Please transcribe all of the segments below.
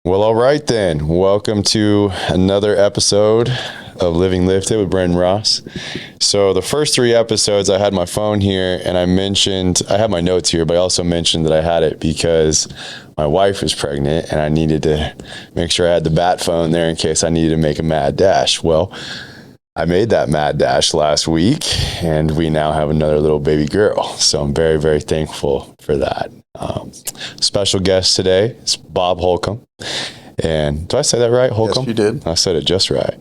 Well, all right then. Welcome to another episode of Living LFTD with Brenton Ross. So the first 3 episodes, I had my phone here and I have my notes here, but I also mentioned that I had it because my wife was pregnant and I needed to make sure I had the bat phone there in case I needed to make a mad dash. Well, I made that mad dash last week and we now have another little baby girl. So I'm very, very thankful for that. Special guest today is Bob Holcombe. And did I say that right, Holcombe? Yes, you did. I said it just right.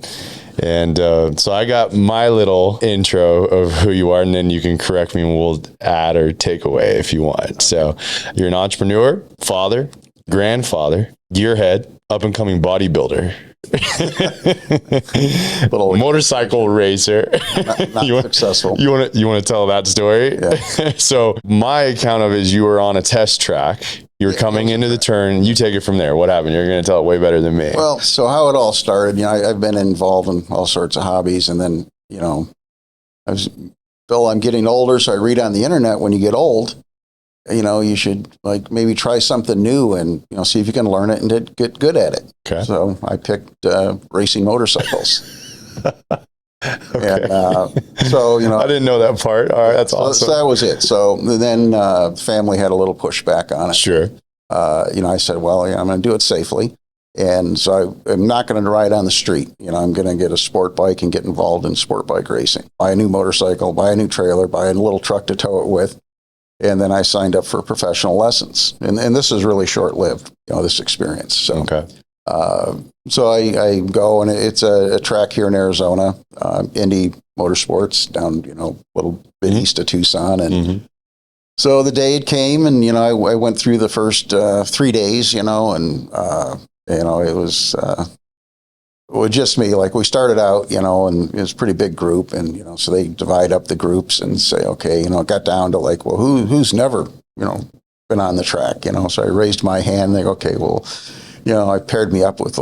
And so I got my little intro of who you are, and then you can correct me and we'll add or take away if you want. So you're an entrepreneur, father, grandfather, gearhead, up-and-coming bodybuilder. Little motorcycle racer. Not successful. You want to tell that story? Yeah. So my account of it is you were on a test track. You were coming into the turn. You take it from there. What happened? You're going to tell it way better than me. Well, so how it all started, I've been involved in all sorts of hobbies, and then, Bill, I'm getting older, so I read on the internet when you get old, you should maybe try something new and, see if you can learn it and get good at it. Okay. So I picked racing motorcycles. Okay. And, I didn't know that part. All right, that's awesome. So that was it. So then family had a little pushback on it. Sure. I said, well, I'm going to do it safely. And so I'm not going to ride on the street. I'm going to get a sport bike and get involved in sport bike racing. Buy a new motorcycle, buy a new trailer, buy a little truck to tow it with. And then I signed up for professional lessons. And this is really short-lived, this experience. So, okay. So I go, and it's a track here in Arizona, Indy Motorsports down, a little bit east of Tucson. And so the day it came, and, I went through the first 3 days, and, it was just me. Like, we started out, and it was a pretty big group, and, so they divide up the groups and say, okay, it got down to well, who's never, been on the track, so I raised my hand. They go, okay, well, I paired me up with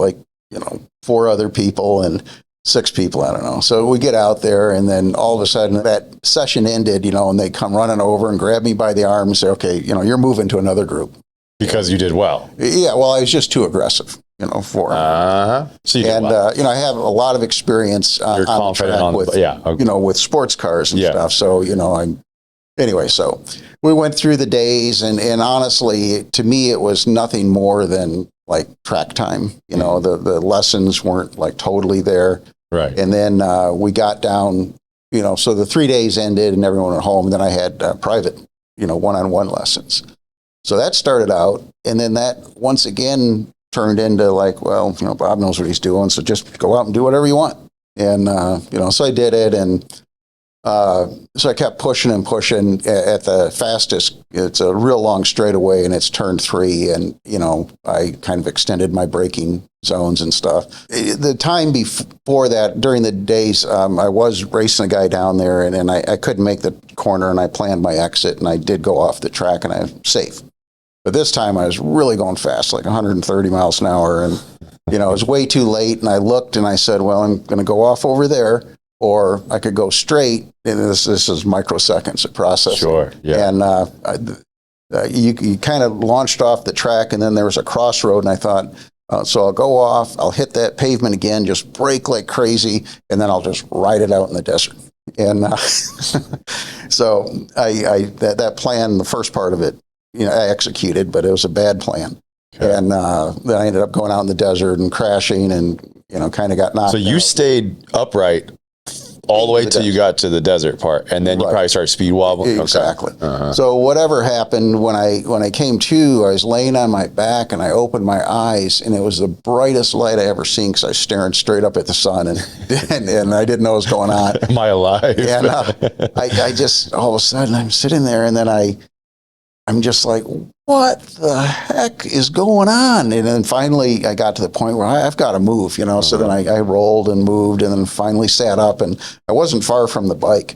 4 other people and 6 people, I don't know. So we get out there, and then all of a sudden that session ended, and they come running over and grab me by the arm and say, okay, you're moving to another group. Because you did well. Yeah, well, I was just too aggressive, for them. So you did well. I have a lot of experience on the track with sports cars and stuff. So, anyway, so we went through the days, and honestly, to me, it was nothing more than track time. The lessons weren't totally there. Right. And then we got down, so the 3 days ended and everyone went home. And then I had private, one-on-one lessons. So that started out. And then that once again turned into well, Bob knows what he's doing. So just go out and do whatever you want. And, so I did it. And so I kept pushing and pushing at the fastest. It's a real long straightaway, and it's turn 3. And, I kind of extended my braking zones and stuff. The time before that, during the days, I was racing a guy down there, and I couldn't make the corner, and I planned my exit, and I did go off the track, and I was safe. But this time I was really going fast, 130 miles an hour. And, it was way too late. And I looked and I said, well, I'm going to go off over there, or I could go straight. And this is microseconds of processing. Sure. Yeah. And you kind of launched off the track, and then there was a crossroad, and I thought, so I'll go off, I'll hit that pavement again, just brake like crazy, and then I'll just ride it out in the desert. And so that plan, the first part of it, I executed, but it was a bad plan. Okay. And then I ended up going out in the desert and crashing, and kind of got knocked out. So you stayed upright all the way till you got to the desert part, and then you probably started speed wobbling. Exactly. Okay. Uh-huh. So whatever happened, when I came to, I was laying on my back, and I opened my eyes, and it was the brightest light I ever seen, because I was staring straight up at the sun, and I didn't know what was going on. Am I alive? And I just, all of a sudden, I'm sitting there, and then I'm just like, what the heck is going on? And then finally I got to the point where I've got to move, So then I rolled and moved, and then finally sat up, and I wasn't far from the bike.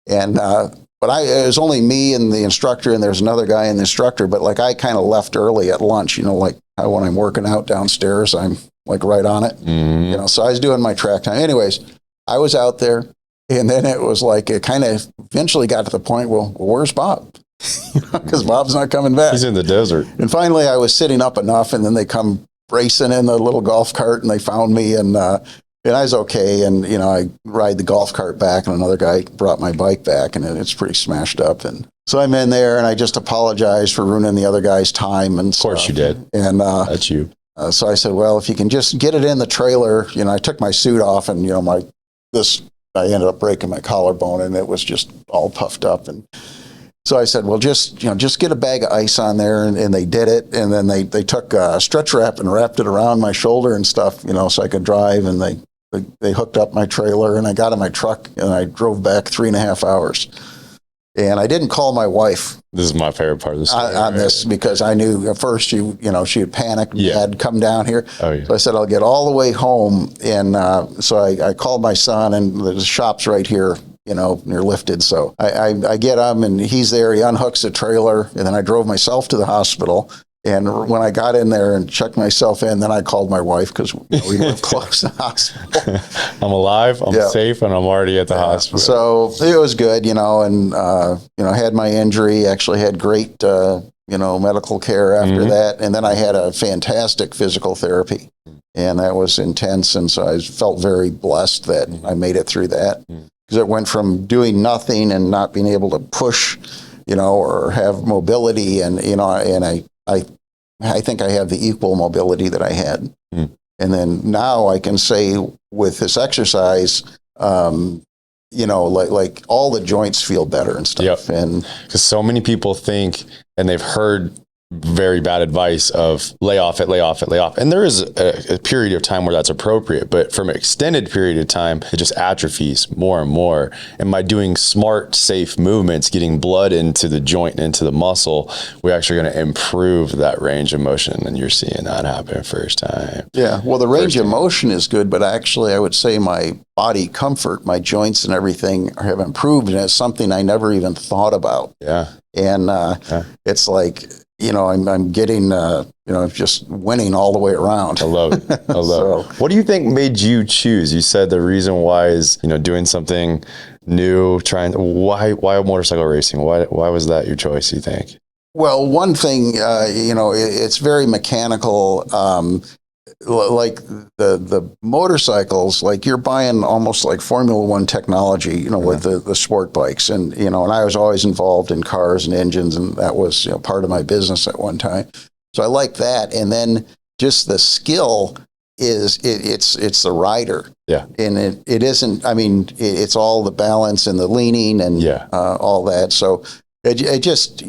And, but it was only me and the instructor, and there's another guy and the instructor, but I kind of left early at lunch, how when I'm working out downstairs, I'm right on it, so I was doing my track time. Anyways, I was out there, and then it was it kind of eventually got to the point, well, where's Bob? Because Bob's not coming back. He's in the desert. And finally, I was sitting up enough, and then they come racing in the little golf cart, and they found me, and I was okay. And, I ride the golf cart back, and another guy brought my bike back, and it's pretty smashed up. And so I'm in there, and I just apologized for ruining the other guy's time and stuff. Of course you did. And that's you. So I said, well, if you can just get it in the trailer, I took my suit off, and, I ended up breaking my collarbone, and it was just all puffed up. And so I said, well, just get a bag of ice on there. And they did it. And then they took stretch wrap and wrapped it around my shoulder and stuff, so I could drive. And they hooked up my trailer, and I got in my truck, and I drove back 3.5 hours. And I didn't call my wife. This is my favorite part of the story. On this, because I knew at first she had panicked and had come down here. Oh, yeah. So I said, I'll get all the way home. And so I called my son, and the shop's right here, near Lifted. So I get him, and he's there. He unhooks the trailer, and then I drove myself to the hospital. And when I got in there and checked myself in, then I called my wife, because we live close to the hospital. I'm alive, I'm safe, and I'm already at the hospital. So it was good, and had my injury, actually had great, medical care after that. And then I had a fantastic physical therapy, and that was intense. And so I felt very blessed that I made it through that, because it went from doing nothing and not being able to push, or have mobility. And, and I think I have the equal mobility that I had. And then now I can say with this exercise, like all the joints feel better and stuff. Yep. And because so many people think, and they've heard very bad advice of lay off it. And there is a period of time where that's appropriate, but from an extended period of time, it just atrophies more and more. And by doing smart, safe movements, getting blood into the joint and into the muscle, we're actually going to improve that range of motion. And you're seeing that happen first time. Yeah. Well, the range of motion is good, but actually I would say my body comfort, my joints and everything have improved. And it's something I never even thought about. Yeah. And it's like, I'm getting, just winning all the way around. I love it. I love it. What do you think made you choose? You said the reason why is, doing something new, why motorcycle racing? Why was that your choice, you think? Well, one thing, it's very mechanical. Like the motorcycles, like you're buying almost like Formula One technology, with the sport bikes. And, and I was always involved in cars and engines, and that was, part of my business at one time. So I like that. And then just the skill is it's the rider. Yeah. And it isn't, it's all the balance and the leaning and all that. So it just,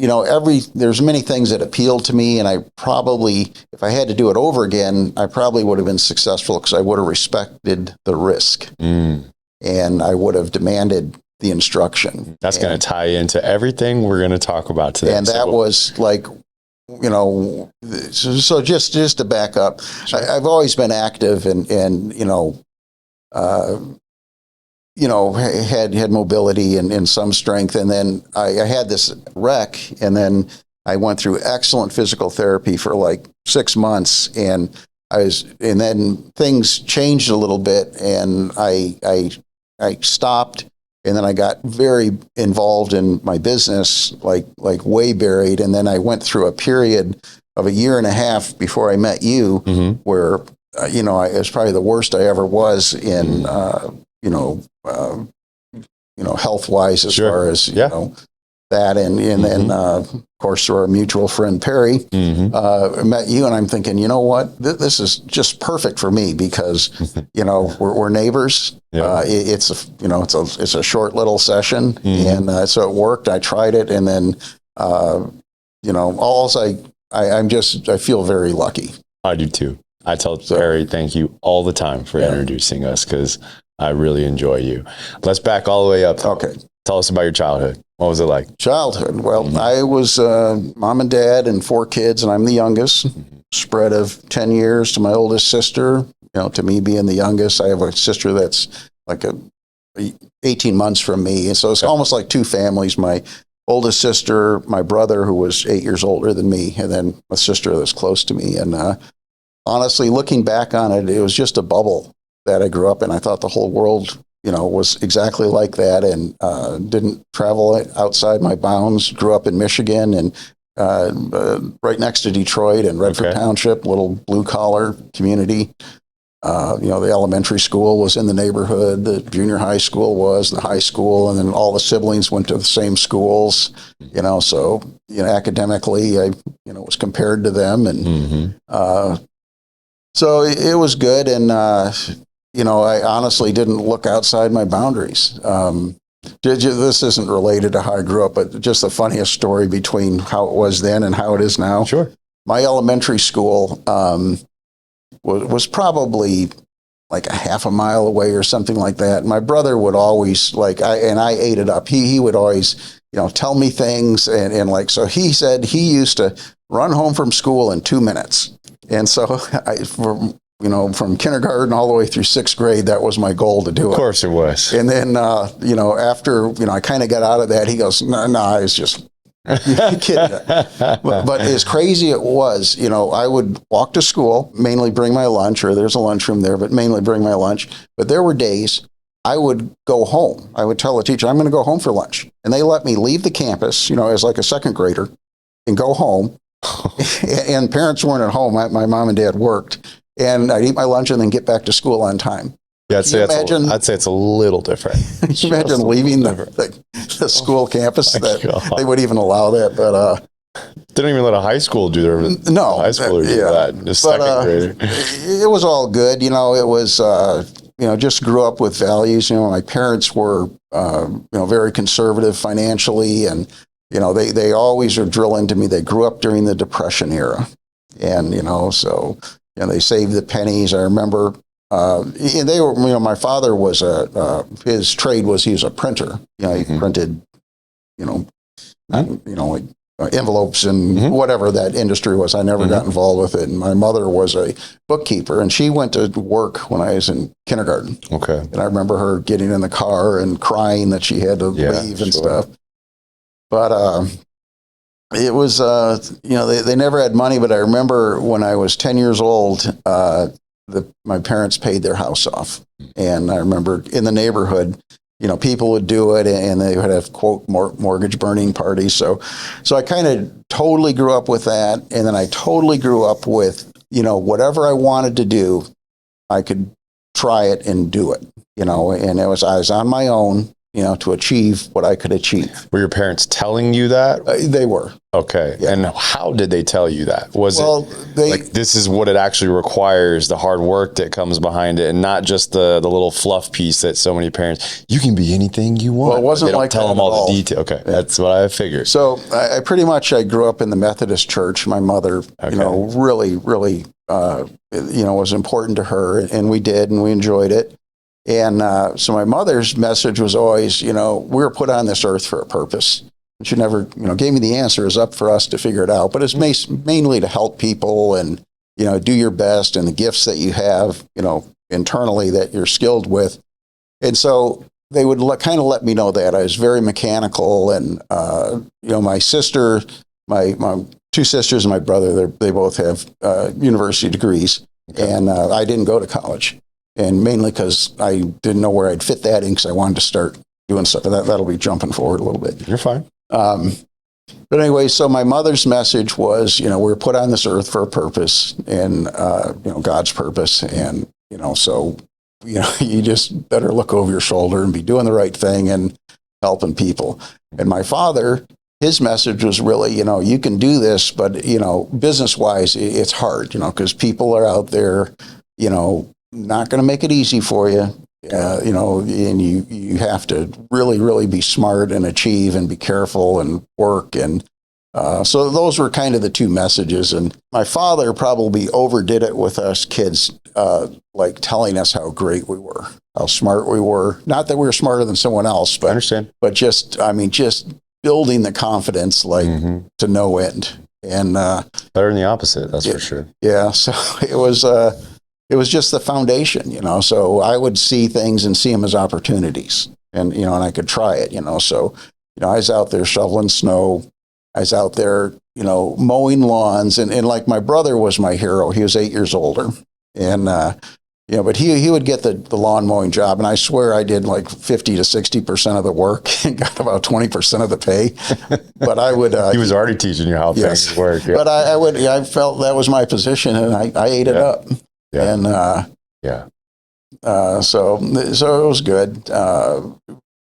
there's many things that appeal to me, and I probably, if I had to do it over again, I probably would have been successful, because I would have respected the risk, and I would have demanded the instruction. That's going to tie into everything we're going to talk about today. And that was like, so just to back up, sure. I've always been active and had mobility and some strength. And then I had this wreck, and I went through excellent physical therapy for like 6 months, and then things changed a little bit, and I stopped, and then I got very involved in my business, like way buried. And then I went through a period of 1.5 years before I met you, where, it was probably the worst I ever was in, health-wise, as far as, that. And then, of course, through our mutual friend, Perry, I met you, and I'm thinking, you know what, this is just perfect for me, because, we're neighbors. It's a short little session. And so it worked. I tried it. And then, I feel very lucky. I do too. I tell Perry, thank you all the time for introducing us, because I really enjoy you. Let's back all the way up. Okay. Tell us about your childhood. What was it like? Childhood. Well, I was mom and dad and 4 kids, and I'm the youngest. Spread of 10 years to my oldest sister. To me being the youngest, I have a sister that's like 18 months from me. And so it's almost like 2 families. My oldest sister, my brother, who was 8 years older than me, and then a sister that's close to me. And honestly, looking back on it, it was just a bubble that I grew up in. I thought the whole world, was exactly like that, and didn't travel outside my bounds. Grew up in Michigan, and right next to Detroit in Redford Township, little blue collar community. The elementary school was in the neighborhood, the junior high school was, the high school, and then all the siblings went to the same schools, so, academically, I, was compared to them. And so it was good. And, I honestly didn't look outside my boundaries. This isn't related to how I grew up, but just the funniest story between how it was then and how it is now. Sure. My elementary school was probably like a half a mile away or something like that. My brother would always I ate it up. He would always, tell me things. And so he said he used to run home from school in 2 minutes. And so from kindergarten all the way through 6th grade, that was my goal to do it. Of course it was. And then, after, I kind of got out of that, he goes, no, I was just kidding. But as crazy it was, I would walk to school, mainly bring my lunch, or there's a lunchroom there, but mainly bring my lunch. But there were days I would go home. I would tell the teacher, I'm going to go home for lunch. And they let me leave the campus, as like a 2nd grader, and go home. And parents weren't at home. My mom and dad worked. And I'd eat my lunch and then get back to school on time. Yeah, I'd say it's a little different. Can you imagine leaving the school campus? They would even allow that, but they don't even let a high school do their high schooler do that. Just 2nd grader. It was all good. It was just grew up with values. My parents were very conservative financially, and they always are drill into me. They grew up during the Depression era, and so they saved the pennies. I remember. And they were, my father was his trade was he was a printer. He printed, like envelopes and whatever that industry was. I never got involved with it. And my mother was a bookkeeper, and she went to work when I was in kindergarten. Okay. And I remember her getting in the car and crying that she had to leave and stuff. But it was, they never had money. But I remember when I was 10 years old, my parents paid their house off. And I remember in the neighborhood, people would do it, and they would have, quote, mortgage burning parties. So I kind of totally grew up with that. And then I totally grew up with, whatever I wanted to do, I could try it and do it, and I was on my own, to achieve what I could achieve. Were your parents telling you that? They were. Okay. Yeah. And how did they tell you that? Was it this is what it actually requires, the hard work that comes behind it, and not just the little fluff piece that so many parents, you can be anything you want. Well, it wasn't they don't like tell that them all at the detail. Okay. Yeah. That's what I figured. So I pretty much, I grew up in the Methodist church. My mother, really, really, was important to her, and we did, and we enjoyed it. And so my mother's message was always, we were put on this earth for a purpose. And she never, gave me the answer. It's up for us to figure it out. But it's mainly to help people and, do your best, and the gifts that you have, internally that you're skilled with. And so they would kind of let me know that. I was very mechanical. And, my sister, my 2 sisters and my brother, they both have university degrees. Okay. And I didn't go to college. And mainly because I didn't know where I'd fit that in, because I wanted to start doing stuff. That'll be jumping forward a little bit. You're fine. But anyway, so my mother's message was, we're put on this earth for a purpose, and, God's purpose. And, so, you just better look over your shoulder and be doing the right thing and helping people. And my father, his message was really, you can do this, but, business-wise, it's hard, because people are out there, not going to make it easy for you, and you have to really, really be smart and achieve and be careful and work. And so those were kind of the 2 messages. And my father probably overdid it with us kids, like telling us how great we were, how smart we were. Not that we were smarter than someone else, but, I understand. But just building the confidence, to no end. And better than the opposite, that's for sure. Yeah. So it was just the foundation, so I would see things and see them as opportunities, and, and I could try it, so, I was out there shoveling snow. I was out there, mowing lawns, and like my brother was my hero. He was 8 years older. And, but he would get the lawn mowing job, and I swear I did like 50 to 60% of the work and got about 20% of the pay. But I would. He was already teaching you how things work. Yeah. But I felt that was my position, and I ate it up. Yeah. And so it was good.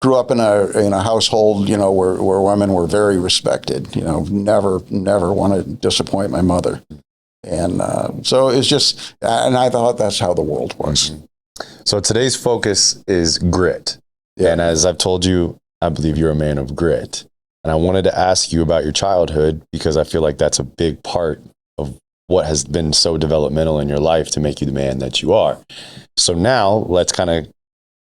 Grew up in a household, where women were very respected. Never want to disappoint my mother. And so it's just, and I thought that's how the world was. So today's focus is grit. Yeah. And as I've told you, I believe you're a man of grit. And I wanted to ask you about your childhood, because I feel like that's a big part of what has been so developmental in your life to make you the man that you are. So now let's kind of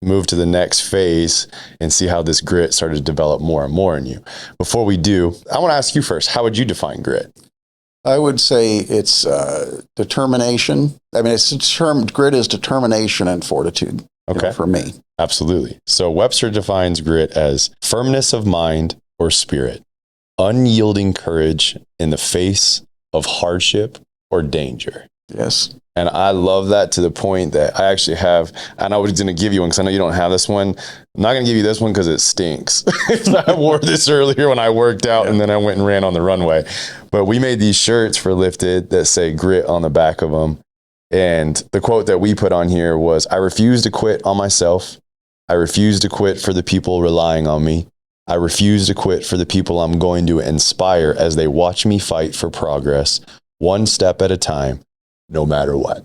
move to the next phase and see how this grit started to develop more and more in you. Before we do, I want to ask you first, how would you define grit? I would say it's determination. I mean, grit is determination and fortitude. Okay. For me. Absolutely. So Webster defines grit as firmness of mind or spirit, unyielding courage in the face of hardship or danger. Yes. And I love that to the point that I actually have, and I was going to give you one because I know you don't have this one. I'm not going to give you this one because it stinks. I wore this earlier when I worked out, and then I went and ran on the runway. But we made these shirts for Lifted that say grit on the back of them. And the quote that we put on here was, I refuse to quit on myself. I refuse to quit for the people relying on me. I refuse to quit for the people I'm going to inspire as they watch me fight for progress, one step at a time, no matter what.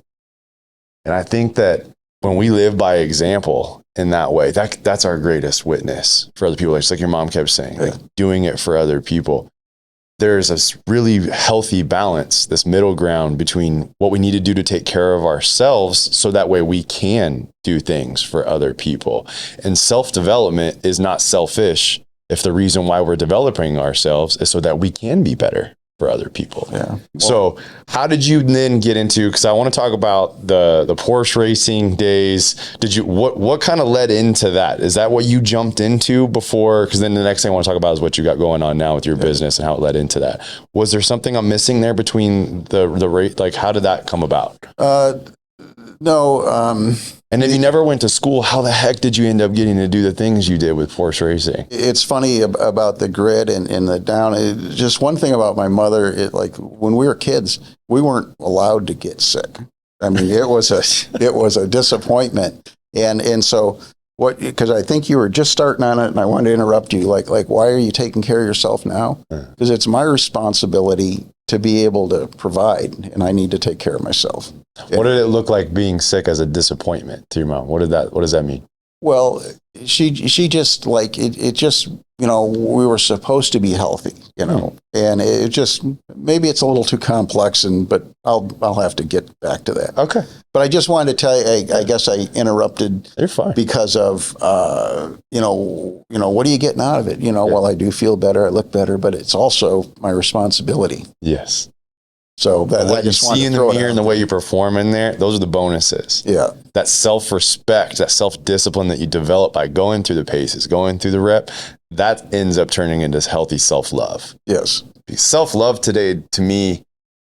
And I think that when we live by example in that way, that's our greatest witness for other people. It's like your mom kept saying, like doing it for other people. There's this really healthy balance, this middle ground between what we need to do to take care of ourselves so that way we can do things for other people. And self-development is not selfish if the reason why we're developing ourselves is so that we can be better for other people. Yeah. Well, so how did you then get into, because I want to talk about the Porsche racing days. What kind of led into that? Is that what you jumped into before? Because then the next thing I want to talk about is what you got going on now with your business and how it led into that. Was there something I'm missing there between the rate? Like, how did that come about? No. And if you never went to school, how the heck did you end up getting to do the things you did with Porsche racing? It's funny about the grit and the down. Just one thing about my mother, like when we were kids, we weren't allowed to get sick. I mean, it was a disappointment. And so because I think you were just starting on it, and I wanted to interrupt you. Like why are you taking care of yourself now? Because it's my responsibility to be able to provide, and I need to take care of myself. What did it look like being sick as a disappointment to your mom? What does that mean? Well, she just like it just, we were supposed to be healthy, and it just, maybe it's a little too complex, but I'll have to get back to that. Okay. But I just wanted to tell you, I guess I interrupted. You're fine. Because of, what are you getting out of it? Well, I do feel better, I look better, but it's also my responsibility. Yes. So that what you see in the mirror and the way you perform in there, those are the bonuses. Yeah. That self-respect, that self-discipline that you develop by going through the paces, going through the rep, that ends up turning into healthy self-love. Yes. Self-love today, to me,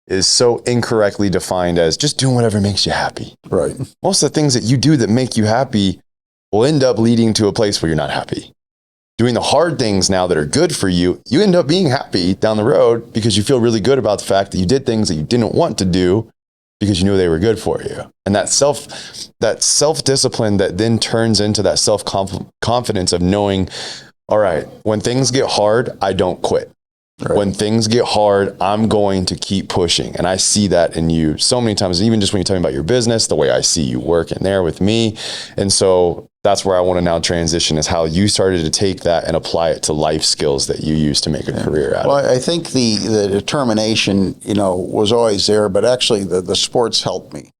is so incorrectly defined as just doing whatever makes you happy. Right. Most of the things that you do that make you happy will end up leading to a place where you're not happy. Doing the hard things now that are good for you, you end up being happy down the road because you feel really good about the fact that you did things that you didn't want to do because you knew they were good for you. And that self-discipline that then turns into that self-confidence of knowing, all right, when things get hard, I don't quit. Right. When things get hard, I'm going to keep pushing. And I see that in you so many times, even just when you're talking about your business, the way I see you work in there with me. And so that's where I want to now transition, is how you started to take that and apply it to life skills that you use to make a career out of it. Well, I think the determination, was always there, but actually the sports helped me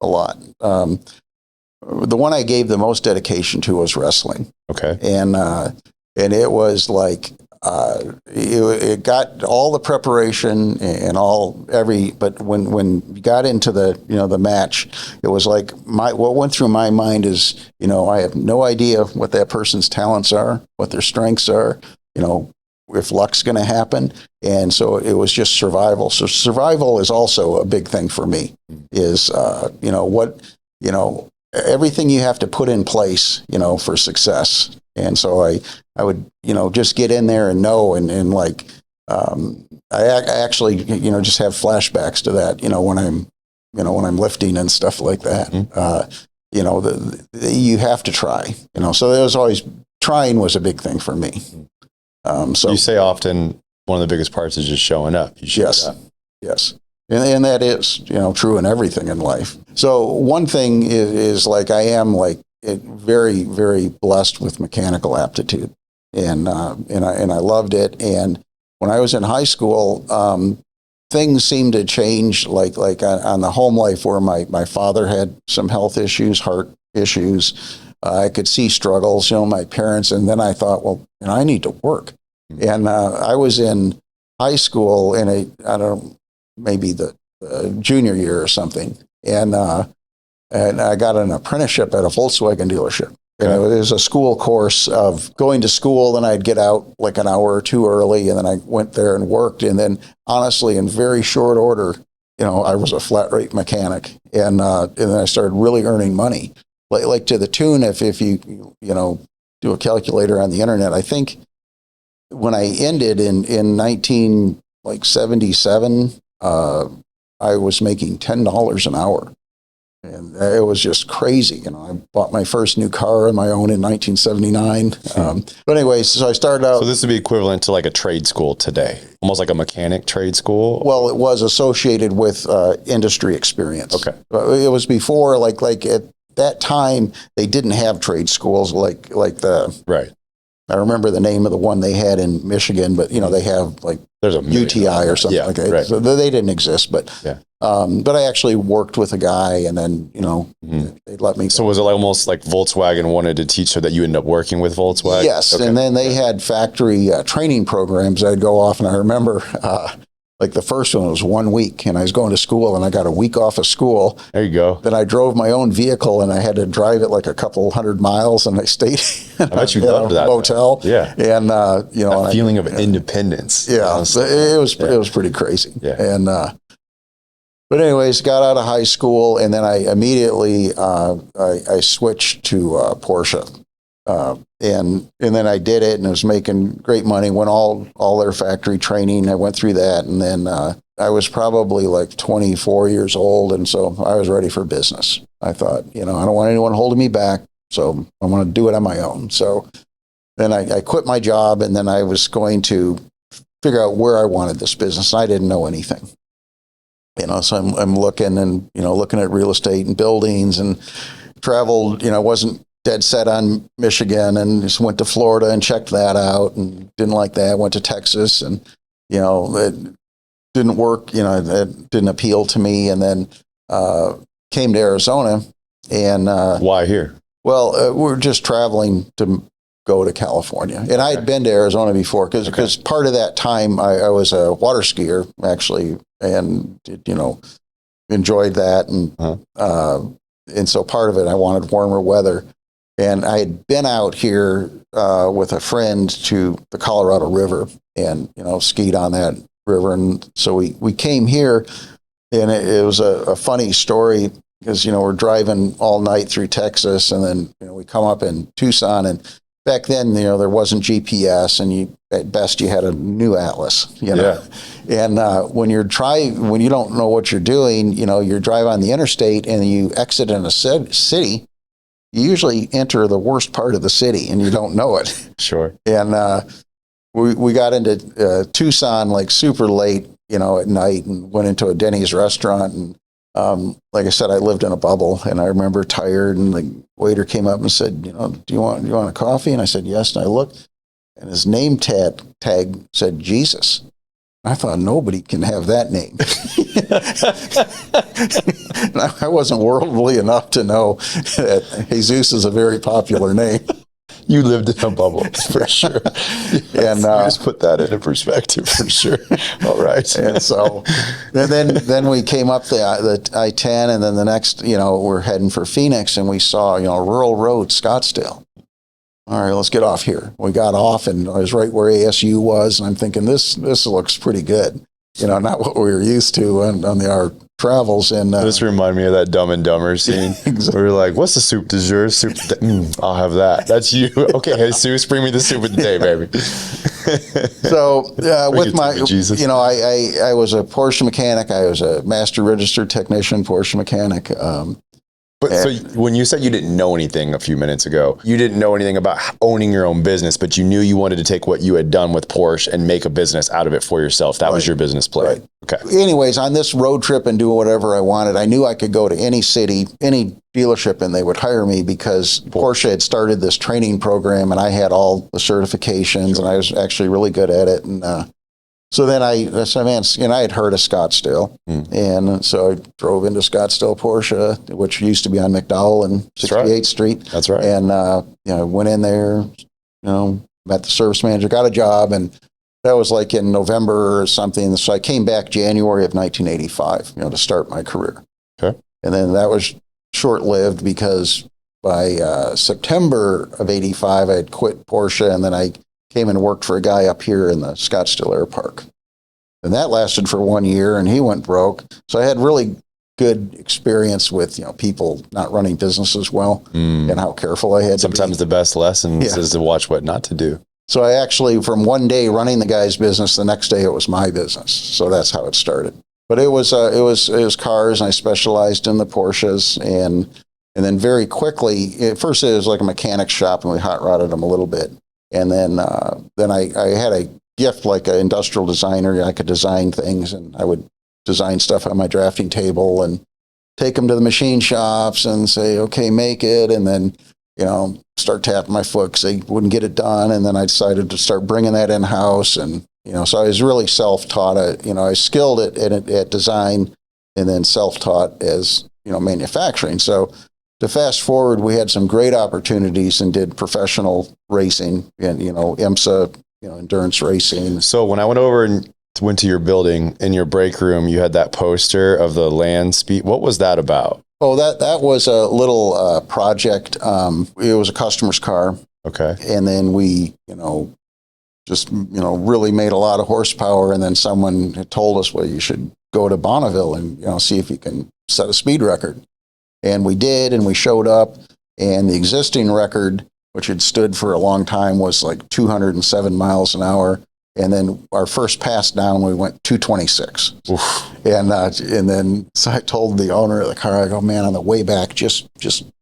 a lot. The one I gave the most dedication to was wrestling. Okay. And it was like, it got all the preparation and but when you got into the match, it was like what went through my mind is, I have no idea what that person's talents are, what their strengths are, if luck's going to happen. And so it was just survival. So survival is also a big thing for me, is, everything you have to put in place, for success. And so I would, just get in there and know, and like, I actually, just have flashbacks to that, when I'm lifting and stuff like that. You have to try, so there was always, trying was a big thing for me. So you say often one of the biggest parts is just showing up. You showed up. Yes. And that is, true in everything in life. So one thing is like, I am like very, very blessed with mechanical aptitude, and I loved it. And when I was in high school, things seemed to change, like on the home life, where my father had some health issues, heart issues. I could see struggles, my parents, and then I thought, well, I need to work. And I was in high school in I don't know, maybe the junior year or something, and I got an apprenticeship at a Volkswagen dealership. And it was a school course of going to school, then I'd get out like an hour or two early, and then I went there and worked. And then, honestly, in very short order, I was a flat rate mechanic, and then I started really earning money, like to the tune, if you do a calculator on the internet, I think when I ended in 1977, I was making $10 an hour. And it was just crazy. I bought my first new car on my own in 1979. But anyway, so I started out. So this would be equivalent to like a trade school today, almost like a mechanic trade school? Well, it was associated with industry experience. Okay. It was before, like at that time, they didn't have trade schools like the. Right. I remember the name of the one they had in Michigan, but they have like there's a UTI or something like that. Right. So they didn't exist, but yeah. But I actually worked with a guy, and then they let me. So was it like almost like Volkswagen wanted to teach so that you ended up working with Volkswagen? Yes, okay. And then they had factory training programs. I'd go off, and I remember like the first one was 1 week, and I was going to school, and I got a week off of school. There you go. Then I drove my own vehicle, and I had to drive it like a couple hundred miles, and I stayed I bet you loved that motel. Yeah, and that feeling of independence. Yeah, so it was pretty crazy. Yeah, and but anyways, got out of high school, and then I immediately I switched to Porsche. And then I did it, and I was making great money. Went all their factory training. I went through that, and then I was probably like 24 years old, and so I was ready for business. I thought, I don't want anyone holding me back, so I want to do it on my own. So then I quit my job, and then I was going to figure out where I wanted this business. I didn't know anything, so I'm looking and looking at real estate and buildings, and traveled. Wasn't dead set on Michigan, and just went to Florida and checked that out, and didn't like that. Went to Texas, and it didn't work. It didn't appeal to me. And then came to Arizona, and why here? Well, we're just traveling to go to California, and I had been to Arizona before because part of that time I was a water skier actually, and enjoyed that, and so part of it I wanted warmer weather. And I had been out here with a friend to the Colorado River, and skied on that river. And so we came here, and it was a funny story because we're driving all night through Texas, and then we come up in Tucson, and back then there wasn't GPS, and at best you had a new atlas. Yeah. And when you don't know what you're doing, you drive on the interstate and you exit in a city. You usually enter the worst part of the city, and you don't know it. Sure. And we got into Tucson like super late, at night, and went into a Denny's restaurant. And like I said, I lived in a bubble, and I remember tired, and the waiter came up and said, do you want a coffee? And I said, yes. And I looked, and his name tag said Jesus. I thought nobody can have that name. I wasn't worldly enough to know that Jesus is a very popular name. You lived in a bubble, for sure. And just put that into perspective, for sure. All right. And so, and then we came up the I-10, and then the next, we're heading for Phoenix, and we saw, Rural Road, Scottsdale. All right, let's get off here. We got off, and I was right where ASU was, and I'm thinking this looks pretty good. not what we were used to on our travels. And this reminded me of that Dumb and Dumber scene. Exactly. Where you're like, what's the soup du jour? I'll have that. That's you. Okay, Jesus, bring me the soup of the day, baby. So with my, Jesus. I was a Porsche mechanic. I was a master registered technician, Porsche mechanic. But so when you said you didn't know anything a few minutes ago, you didn't know anything about owning your own business, but you knew you wanted to take what you had done with Porsche and make a business out of it for yourself. That was your business plan. Right. Okay. Anyways, on this road trip and do whatever I wanted, I knew I could go to any city, any dealership, and they would hire me because Porsche had started this training program and I had all the certifications and I was actually really good at it. And so then I said, man, I had heard of Scottsdale. And so I drove into Scottsdale Porsche, which used to be on McDowell and 68th Street. That's right. And, went in there, met the service manager, got a job. And that was like in November or something. So I came back January of 1985, to start my career. Okay. And then that was short-lived because by September of 85, I had quit Porsche and then I came and worked for a guy up here in the Scottsdale Air Park. And that lasted for 1 year and he went broke. So I had really good experience with, people not running businesses well and how careful I had Sometimes the best lessons is to watch what not to do. So I actually, from one day running the guy's business, the next day it was my business. So that's how it started. But it was cars, and I specialized in the Porsches, and then very quickly, at first it was like a mechanic shop, and we hot rodded them a little bit, and then I had a gift like an industrial designer. I could design things, and I would design stuff on my drafting table and take them to the machine shops and say, okay, make it, and then start tapping my foot because they wouldn't get it done. And then I decided to start bringing that in-house. And, so I was really self-taught. I was skilled at design and then self-taught as, manufacturing. So to fast forward, we had some great opportunities and did professional racing and, IMSA, endurance racing. So when I went to your building, in your break room, you had that poster of the land speed. What was that about? Oh, that was a little project. It was a customer's car. Okay. And then we, just, really made a lot of horsepower. And then someone had told us, well, you should go to Bonneville and, see if you can set a speed record. And we did, and we showed up. And the existing record, which had stood for a long time, was like 207 miles an hour. And then our first pass down, we went 226. Oof. And then so I told the owner of the car, I go, man, on the way back, just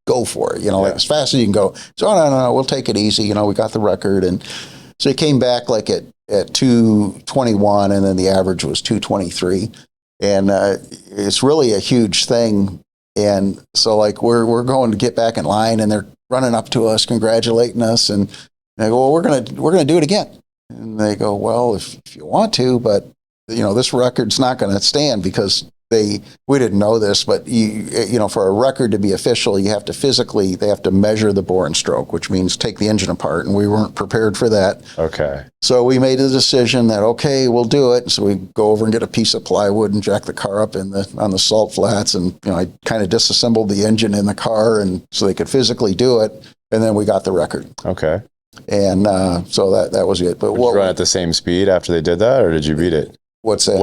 go for it, like as fast as you can go. So no, we'll take it easy. We got the record. And so he came back like at 221, and then the average was 223. And it's really a huge thing. And so like we're going to get back in line, and they're running up to us, congratulating us. And I go, well, we're gonna do it again. And they go, well, if you want to, but this record's not going to stand because we didn't know this, but for a record to be official, they have to measure the bore and stroke, which means take the engine apart, and we weren't prepared for that. Okay. So we made a decision that, okay, we'll do it. So we go over and get a piece of plywood and jack the car up on the salt flats, and I kind of disassembled the engine in the car, and so they could physically do it, and then we got the record. Okay. And so that was it. But did you run at the same speed after they did that, or did you beat it? What's that?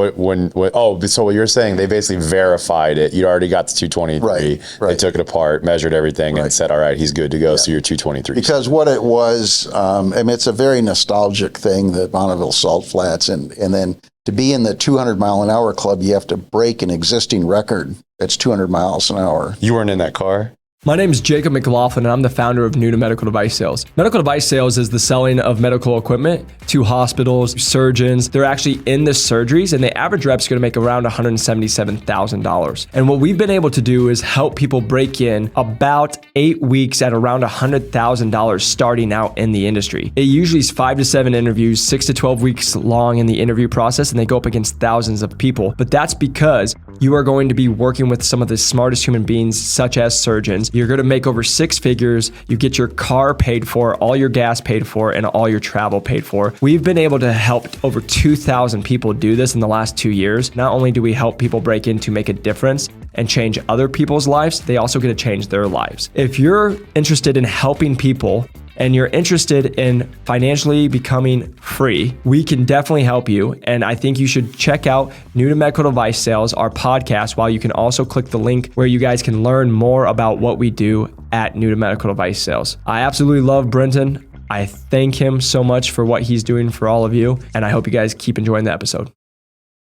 So what you're saying, they basically verified it. You already got the 223. Right. They took it apart, measured everything, and said, all right, he's good to go. Yeah. So you're 223. Because what it was, it's a very nostalgic thing, the Bonneville Salt Flats. And then to be in the 200 mile an hour club, you have to break an existing record that's 200 miles an hour. You weren't in that car? My name is Jacob McLaughlin, and I'm the founder of New to Medical Device Sales. Medical device sales is the selling of medical equipment to hospitals, surgeons. They're actually in the surgeries, and the average rep's going to make around $177,000. And what we've been able to do is help people break in about 8 weeks at around $100,000 starting out in the industry. It usually is 5 to 7 interviews, 6 to 12 weeks long in the interview process, and they go up against thousands of people. But that's because you are going to be working with some of the smartest human beings, such as surgeons. You're going to make over 6 figures. You get your car paid for, all your gas paid for, and all your travel paid for. We've been able to help over 2,000 people do this in the last 2 years. Not only do we help people break in to make a difference and change other people's lives, they also get to change their lives. If you're interested in helping people and you're interested in financially becoming free, we can definitely help you. And I think you should check out New to Medical Device Sales, our podcast, while you can also click the link where you guys can learn more about what we do at New to Medical Device Sales. I absolutely love Brenton. I thank him so much for what he's doing for all of you, and I hope you guys keep enjoying the episode.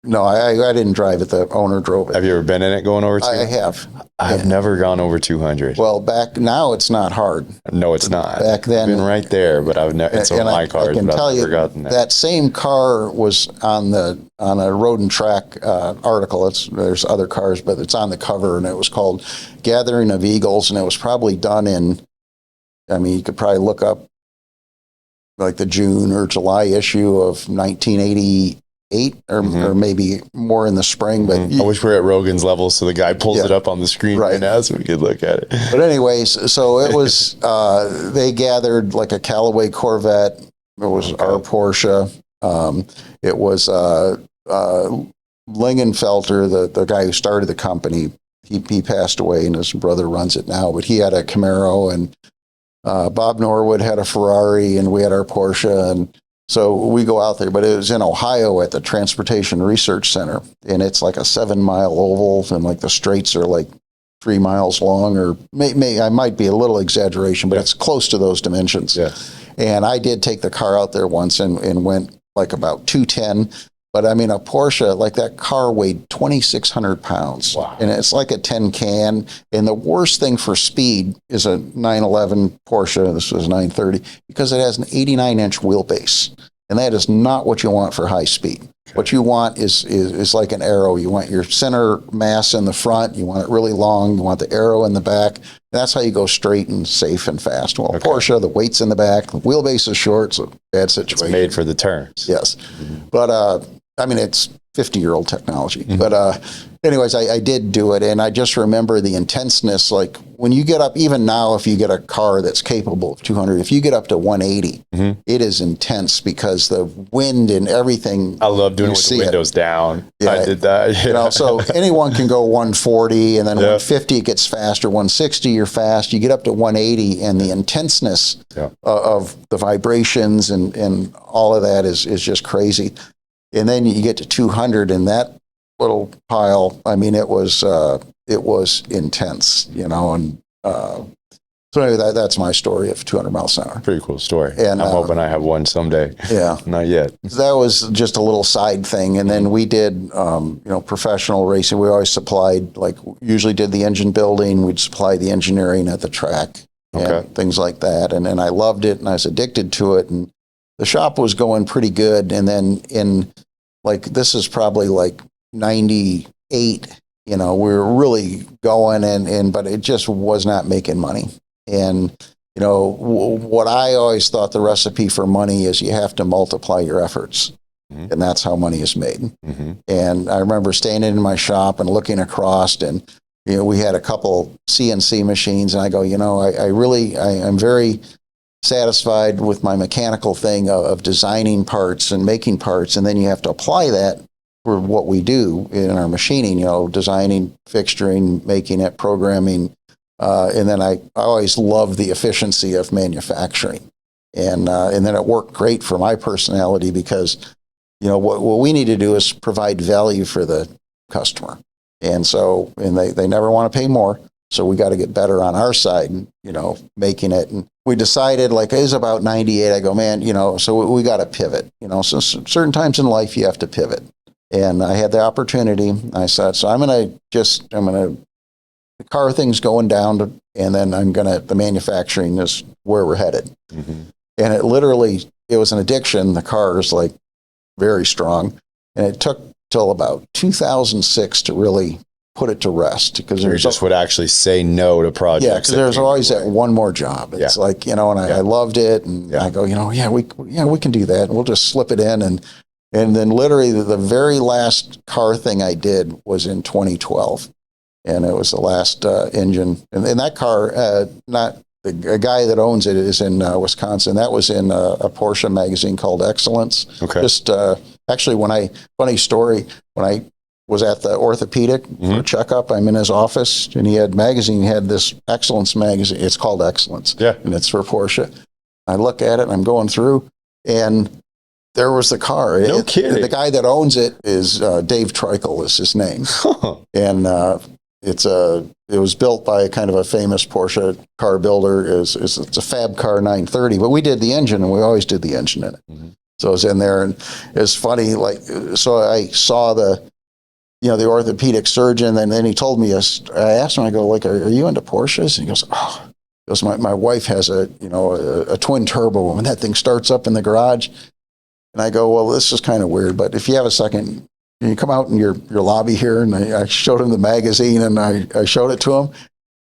No, I didn't drive it. The owner drove it. Have you ever been in it going over 200? I have. I've never gone over 200. Well, now it's not hard. No, it's not. Back then, I've been right there, but I've never. It's on my cars, I can but tell I've you forgotten that same car was on a Road and Track article. There's other cars, but it's on the cover, and it was called "Gathering of Eagles," and it was probably done in. I mean, you could probably look up like the June or July issue of 1988, or maybe more in the spring. But I wish we were at Rogan's level, so the guy pulls it up on the screen right now, so we could look at it. But anyways, so it was. They gathered like a Callaway Corvette. It was our Porsche. It was Lingenfelter, the guy who started the company. He passed away, and his brother runs it now. But he had a Camaro, and Bob Norwood had a Ferrari, and we had our Porsche. And so we go out there, but it was in Ohio at the Transportation Research Center. And it's like a 7-mile oval, and like the straights are like 3 miles long, or I might be a little exaggeration, but it's close to those dimensions. Yeah. And I did take the car out there once and went like about 210. But I mean, a Porsche, like that car weighed 2,600 pounds. Wow. And it's like a 10 can. And the worst thing for speed is a 911 Porsche. This was 930, because it has an 89-inch wheelbase. And that is not what you want for high speed. Okay. What you want is like an arrow. You want your center mass in the front. You want it really long. You want the arrow in the back. That's how you go straight and safe and fast. Well, Porsche, the weight's in the back. The wheelbase is short, so bad situation. It's made for the turns. Yes. But, I mean, it's 50-year-old technology. But anyways, I did do it, and I just remember the intenseness. Like when you get up, even now, if you get a car that's capable of 200, if you get up to 180, it is intense because the wind and everything. I love doing it with the windows down. Yeah, I did that. You know, so anyone can go 140, and then 150 it gets faster. 160 you're fast. You get up to 180, and the intenseness of the vibrations and all of that is just crazy. And then you get to 200, and that little pile, I mean, it was intense, you know. And so anyway, that's my story of 200 miles an hour. Pretty cool story. And I'm hoping I have one someday. Yeah. Not yet. That was just a little side thing. And then we did, professional racing. We always supplied, like, usually did the engine building. We'd supply the engineering at the track and things like that. And I loved it, and I was addicted to it. And the shop was going pretty good. And then this is probably like 98, we were really going, but it just was not making money. And, what I always thought the recipe for money is you have to multiply your efforts. And that's how money is made. And I remember standing in my shop and looking across, and, we had a couple CNC machines, and I go, I'm very satisfied with my mechanical thing of designing parts and making parts, and then you have to apply that for what we do in our machining, designing, fixturing, making it, programming, and then I always loved the efficiency of manufacturing, and then it worked great for my personality because what we need to do is provide value for the customer, and they never want to pay more. So we got to get better on our side, making it. And we decided, like, it was about 98. I go, man, so we got to pivot. So certain times in life you have to pivot. And I had the opportunity. I said, so the car thing's going down, and then the manufacturing is where we're headed. And it was an addiction. The car is like very strong. And it took till about 2006 to really put it to rest, because you just would actually say no to projects. Yeah, because there's always that one more job. It's like, and I loved it, and I go, we can do that, and we'll just slip it in, and then literally the very last car thing I did was in 2012, and it was the last engine, and that car, not a guy that owns it is in Wisconsin. That was in a Porsche magazine called Excellence. Okay. Just actually, funny story, when I was at the orthopedic for a checkup, I'm in his office, and he had this Excellence magazine. It's called Excellence, and it's for Porsche. I look at it and I'm going through, and there was the car. No kidding. The guy that owns it is Dave Treichel is his name. And it was built by a kind of a famous Porsche car builder. It's a Fab Car 930, but we did the engine, and we always did the engine in it. Mm-hmm. So it was in there, and it's funny, like, so I saw the orthopedic surgeon, and then he told me, I asked him, I go, like, are you into Porsches? And he goes, oh, my wife has a twin turbo, and that thing starts up in the garage. And I go, well, this is kind of weird, but if you have a second, can you come out in your lobby here? And I showed him the magazine, and I showed it to him.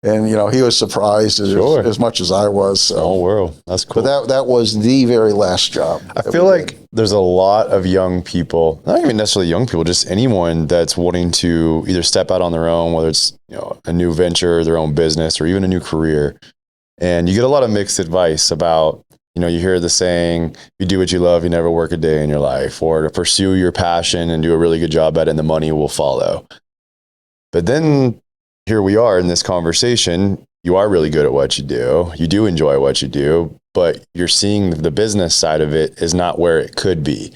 And, he was surprised as much as I was. So. Oh, world. That's cool. But that was the very last job. I feel like there's a lot of young people, not even necessarily young people, just anyone that's wanting to either step out on their own, whether it's, a new venture, their own business, or even a new career. And you get a lot of mixed advice about, you hear the saying, if you do what you love, you never work a day in your life, or to pursue your passion and do a really good job at it and the money will follow. But then here we are in this conversation. You are really good at what you do. You do enjoy what you do, but you're seeing the business side of it is not where it could be.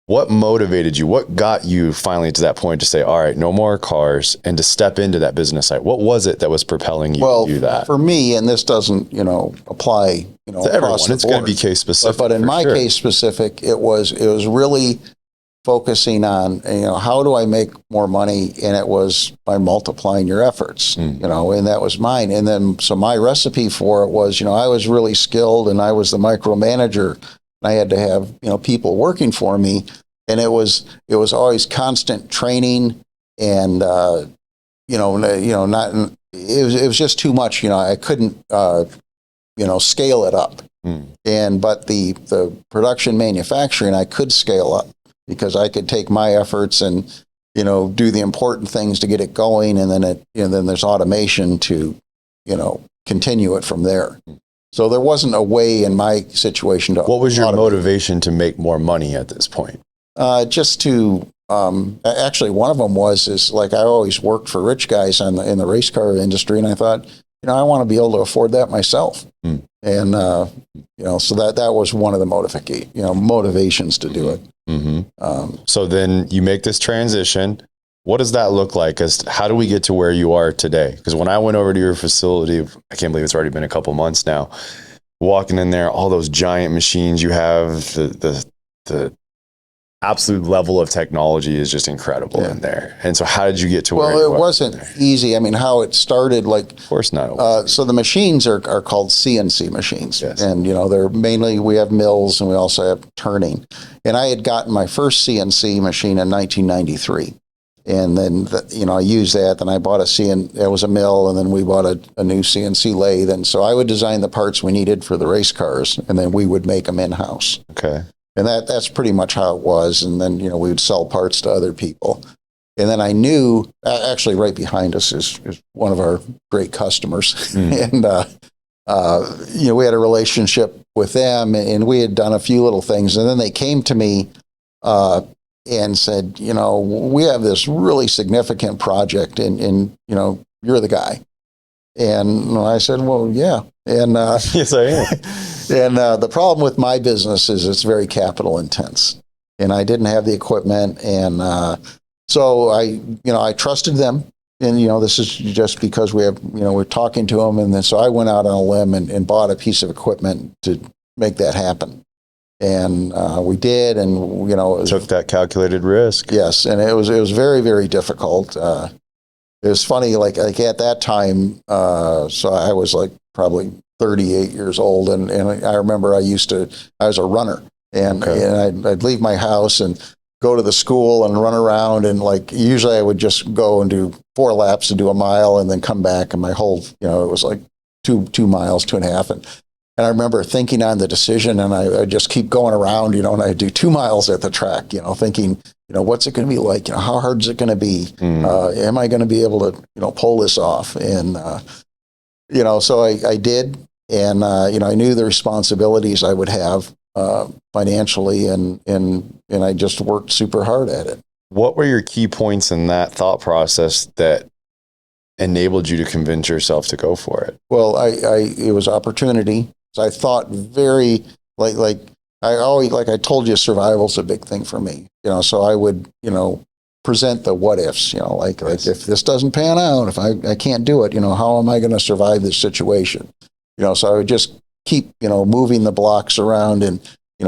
What motivated you? What got you finally to that point to say, all right, no more cars, and to step into that business side? What was it that was propelling you to do that? For me, and this doesn't, apply, to everyone. It's going to be case specific. But in my case specific, it was really focusing on, how do I make more money? And it was by multiplying your efforts, and that was mine. And then, so my recipe for it was, I was really skilled, and I was the micromanager. I had to have, people working for me, and it was always constant training, and not. It was just too much. I couldn't, scale it up. But the production manufacturing, I could scale up because I could take my efforts and do the important things to get it going, and then then there's automation to continue it from there. So there wasn't a way in my situation to. What was your motivation to make more money at this point? Just to, actually one of them is like, I always worked for rich guys in the race car industry, and I thought, I want to be able to afford that myself. And, so that was one of the motivations to do it. Mm-hmm. So then you make this transition. What does that look like? How do we get to where you are today? Because when I went over to your facility, I can't believe it's already been a couple months now, walking in there, all those giant machines you have, the absolute level of technology is just incredible in there. And so how did you get to where you are? Well, it wasn't easy. I mean, how it started, like... Of course not. So the machines are called CNC machines. Yes. And, they're mainly, we have mills and we also have turning. And I had gotten my first CNC machine in 1993. And then, I used that. Then I bought it was a mill, and then we bought a new CNC lathe. And so I would design the parts we needed for the race cars, and then we would make them in-house. Okay. And that's pretty much how it was. And then, we would sell parts to other people. And then I knew, actually right behind us is one of our great customers. And, we had a relationship with them, and we had done a few little things. And then they came to me, and said, we have this really significant project, and you're the guy. And I said, well, yeah. And yes, I am. And the problem with my business is it's very capital intense, and I didn't have the equipment, and so I trusted them, and this is just because we're talking to them, and then so I went out on a limb and bought a piece of equipment to make that happen. And we did, and took that calculated risk. Yes, and it was very, very difficult. It was funny, like at that time. So I was like probably 38 years old, and I remember I was a runner, and I'd leave my house and go to the school and run around, and like usually I would just go and do 4 laps and do a mile, and then come back, and my whole it was like 2 miles, 2.5, and I remember thinking on the decision, and I just keep going around, and I do 2 miles at the track, thinking, what's it going to be like? How hard is it going to be? Am I going to be able to, pull this off? And, so I did, and, I knew the responsibilities I would have financially, and I just worked super hard at it. What were your key points in that thought process that enabled you to convince yourself to go for it? Well, it was opportunity. So I thought very like I always, like I told you, survival's a big thing for me. So I would, present the what ifs, like if this doesn't pan out, if I can't do it, how am I going to survive this situation? So I would just keep, moving the blocks around and,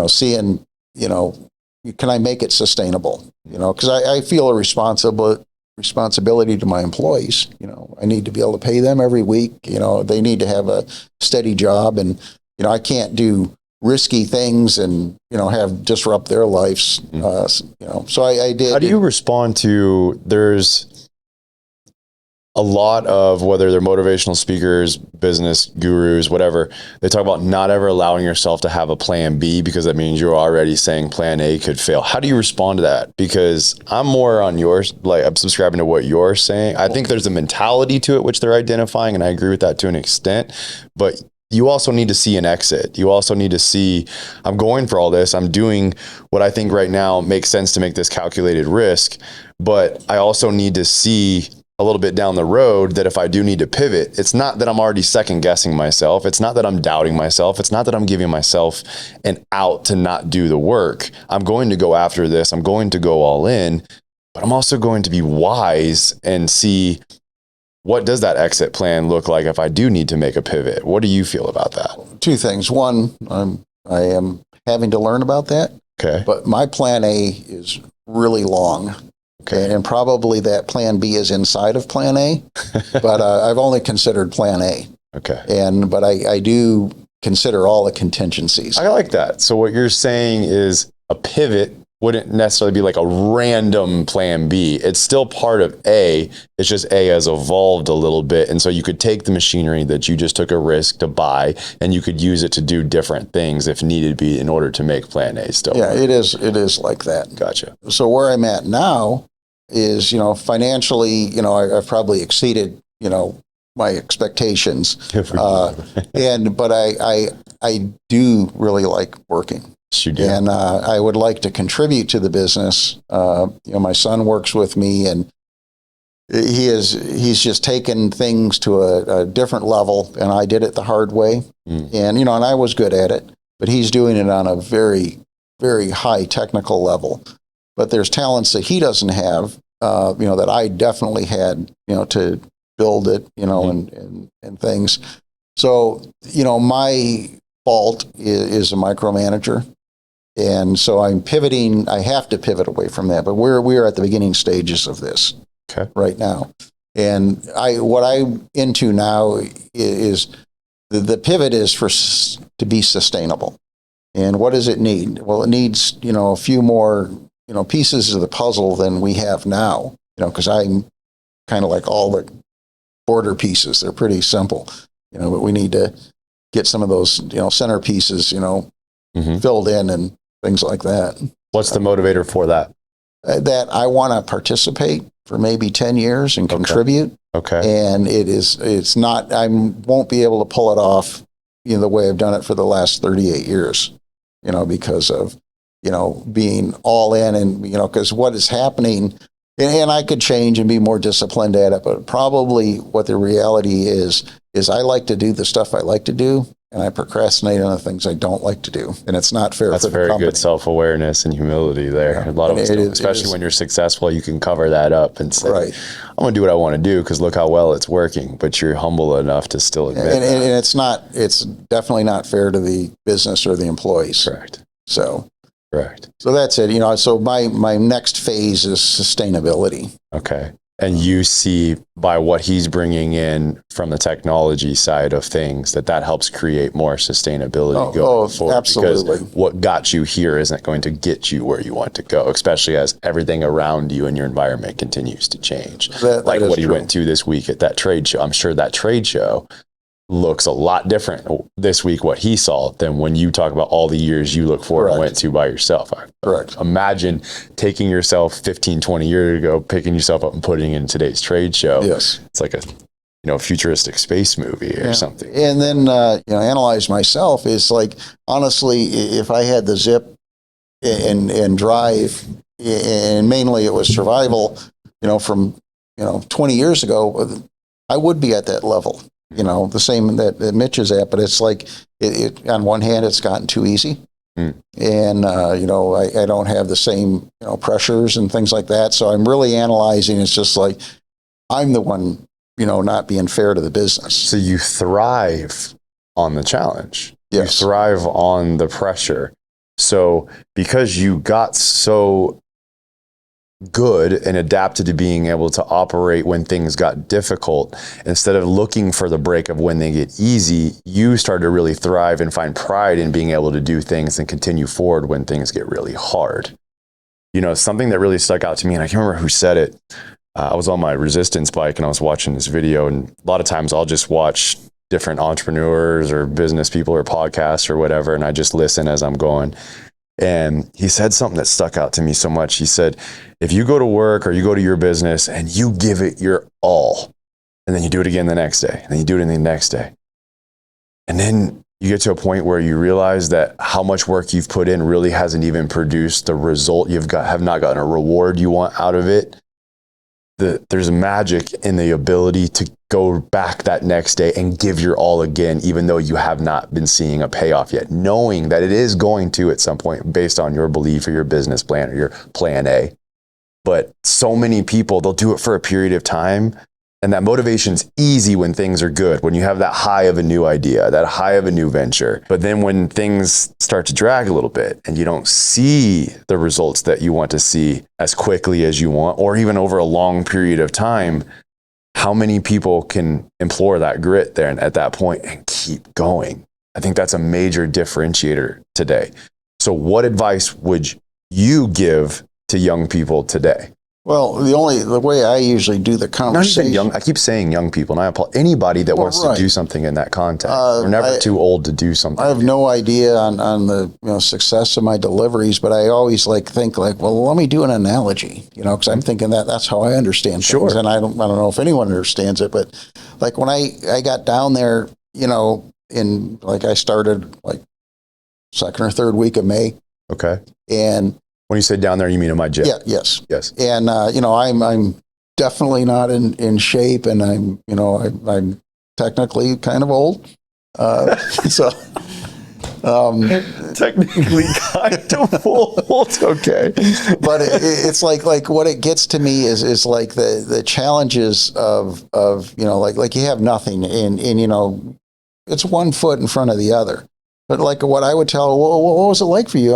seeing, can I make it sustainable? Because I feel a responsibility to my employees. I need to be able to pay them every week. They need to have a steady job, and, I can't do risky things and, have disrupt their lives. So I did. How do you respond to, there's a lot of, whether they're motivational speakers, business gurus, whatever, they talk about not ever allowing yourself to have a plan B, because that means you're already saying plan A could fail. How do you respond to that? Because I'm more on yours, like I'm subscribing to what you're saying. I think there's a mentality to it, which they're identifying, and I agree with that to an extent, but you also need to see an exit. You also need to see, I'm going for all this. I'm doing what I think right now makes sense to make this calculated risk, but I also need to see a little bit down the road that if I do need to pivot, it's not that I'm already second guessing myself. It's not that I'm doubting myself. It's not that I'm giving myself an out to not do the work. I'm going to go after this. I'm going to go all in, but I'm also going to be wise and see, what does that exit plan look like if I do need to make a pivot? What do you feel about that? Two things. One, I am having to learn about that. Okay. But my plan A is really long. Okay. And probably that plan B is inside of plan A, but I've only considered plan A. Okay. But I do consider all the contingencies. I like that. So what you're saying is a pivot wouldn't necessarily be like a random plan B. It's still part of A. It's just A has evolved a little bit. And so you could take the machinery that you just took a risk to buy, and you could use it to do different things if needed be in order to make plan A still. Yeah, it is like that. Gotcha. So where I'm at now is, financially, I've probably exceeded, my expectations. But I do really like working. You do. And I would like to contribute to the business. My son works with me, and he's just taken things to a different level, and I did it the hard way. And, and I was good at it, but he's doing it on a very, very high technical level. But there's talents that he doesn't have, that I definitely had, to build it, and things. So, my fault is a micromanager. And so I'm pivoting. I have to pivot away from that, but we're at the beginning stages of this right now. And what I'm into now is the pivot is to be sustainable. And what does it need? Well, it needs, a few more, pieces of the puzzle than we have now, because I'm kind of like all the border pieces. They're pretty simple, but we need to get some of those, center pieces, filled in and things like that. What's the motivator for that? That I want to participate for maybe 10 years and contribute. Okay. And it's not, I won't be able to pull it off, the way I've done it for the last 38 years, because of, being all in and, because what is happening, and I could change and be more disciplined at it, but probably what the reality is I like to do the stuff I like to do, and I procrastinate on the things I don't like to do. And it's not fair. That's for the very company. good self-awareness and humility there. Yeah. A lot of us don't, especially when you're successful, you can cover that up and say, right, I'm going to do what I want to do because look how well it's working. But you're humble enough to still admit that. And it's definitely not fair to the business or the employees. Correct. Correct. So that's it. So my next phase is sustainability. Okay. And you see by what he's bringing in from the technology side of things that helps create more sustainability going forward. Absolutely. Because what got you here isn't going to get you where you want to go, especially as everything around you and your environment continues to change. Like what he went to this week at that trade show. I'm sure that trade show looks a lot different this week, what he saw, than when you talk about all the years you look forward and went to by yourself. Correct. Imagine taking yourself 15, 20 years ago, picking yourself up and putting in today's trade show. Yes. It's like a futuristic space movie or something. And then, analyze myself is like, honestly, if I had the zip and drive, and mainly it was survival, from, 20 years ago, I would be at that level. The same that Mitch is at, but it's like, on one hand, it's gotten too easy. And, I don't have the same, pressures and things like that. So I'm really analyzing. It's just like, I'm the one, not being fair to the business. So you thrive on the challenge. Yes. You thrive on the pressure. So because you got so good and adapted to being able to operate when things got difficult, instead of looking for the break of when they get easy, you started to really thrive and find pride in being able to do things and continue forward when things get really hard. Something that really stuck out to me, and I can't remember who said it. I was on my resistance bike and I was watching this video, and a lot of times I'll just watch different entrepreneurs or business people or podcasts or whatever, and I just listen as I'm going. And he said something that stuck out to me so much. He said, if you go to work or you go to your business and you give it your all, and then you do it again the next day, and then you do it the next day, and then you get to a point where you realize that how much work you've put in really hasn't even produced the result have not gotten a reward you want out of it. There's magic in the ability to go back that next day and give your all again, even though you have not been seeing a payoff yet, knowing that it is going to at some point based on your belief or your business plan or your plan A. But so many people, they'll do it for a period of time. And that motivation's easy when things are good, when you have that high of a new idea, that high of a new venture. But then when things start to drag a little bit and you don't see the results that you want to see as quickly as you want, or even over a long period of time, how many people can implore that grit there and at that point and keep going? I think that's a major differentiator today. So what advice would you give to young people today? Well, the way I usually do the conversation. I keep saying young people, and I apologize. Anybody that wants to do something in that context. We're never too old to do something. I have no idea on the success of my deliveries, but I always think well, let me do an analogy, because I'm thinking that's how I understand things, and I don't know if anyone understands it, but like when I got down there, I started like second or third week of May. Okay. And when you say down there, you mean in my gym? Yeah, yes. Yes. And, I'm definitely not in shape, and I'm technically kind of old. Technically kind of old. Okay. But it's like what it gets to me is like the challenges of like you have nothing and it's one foot in front of the other. But like what I would tell, well, what was it like for you?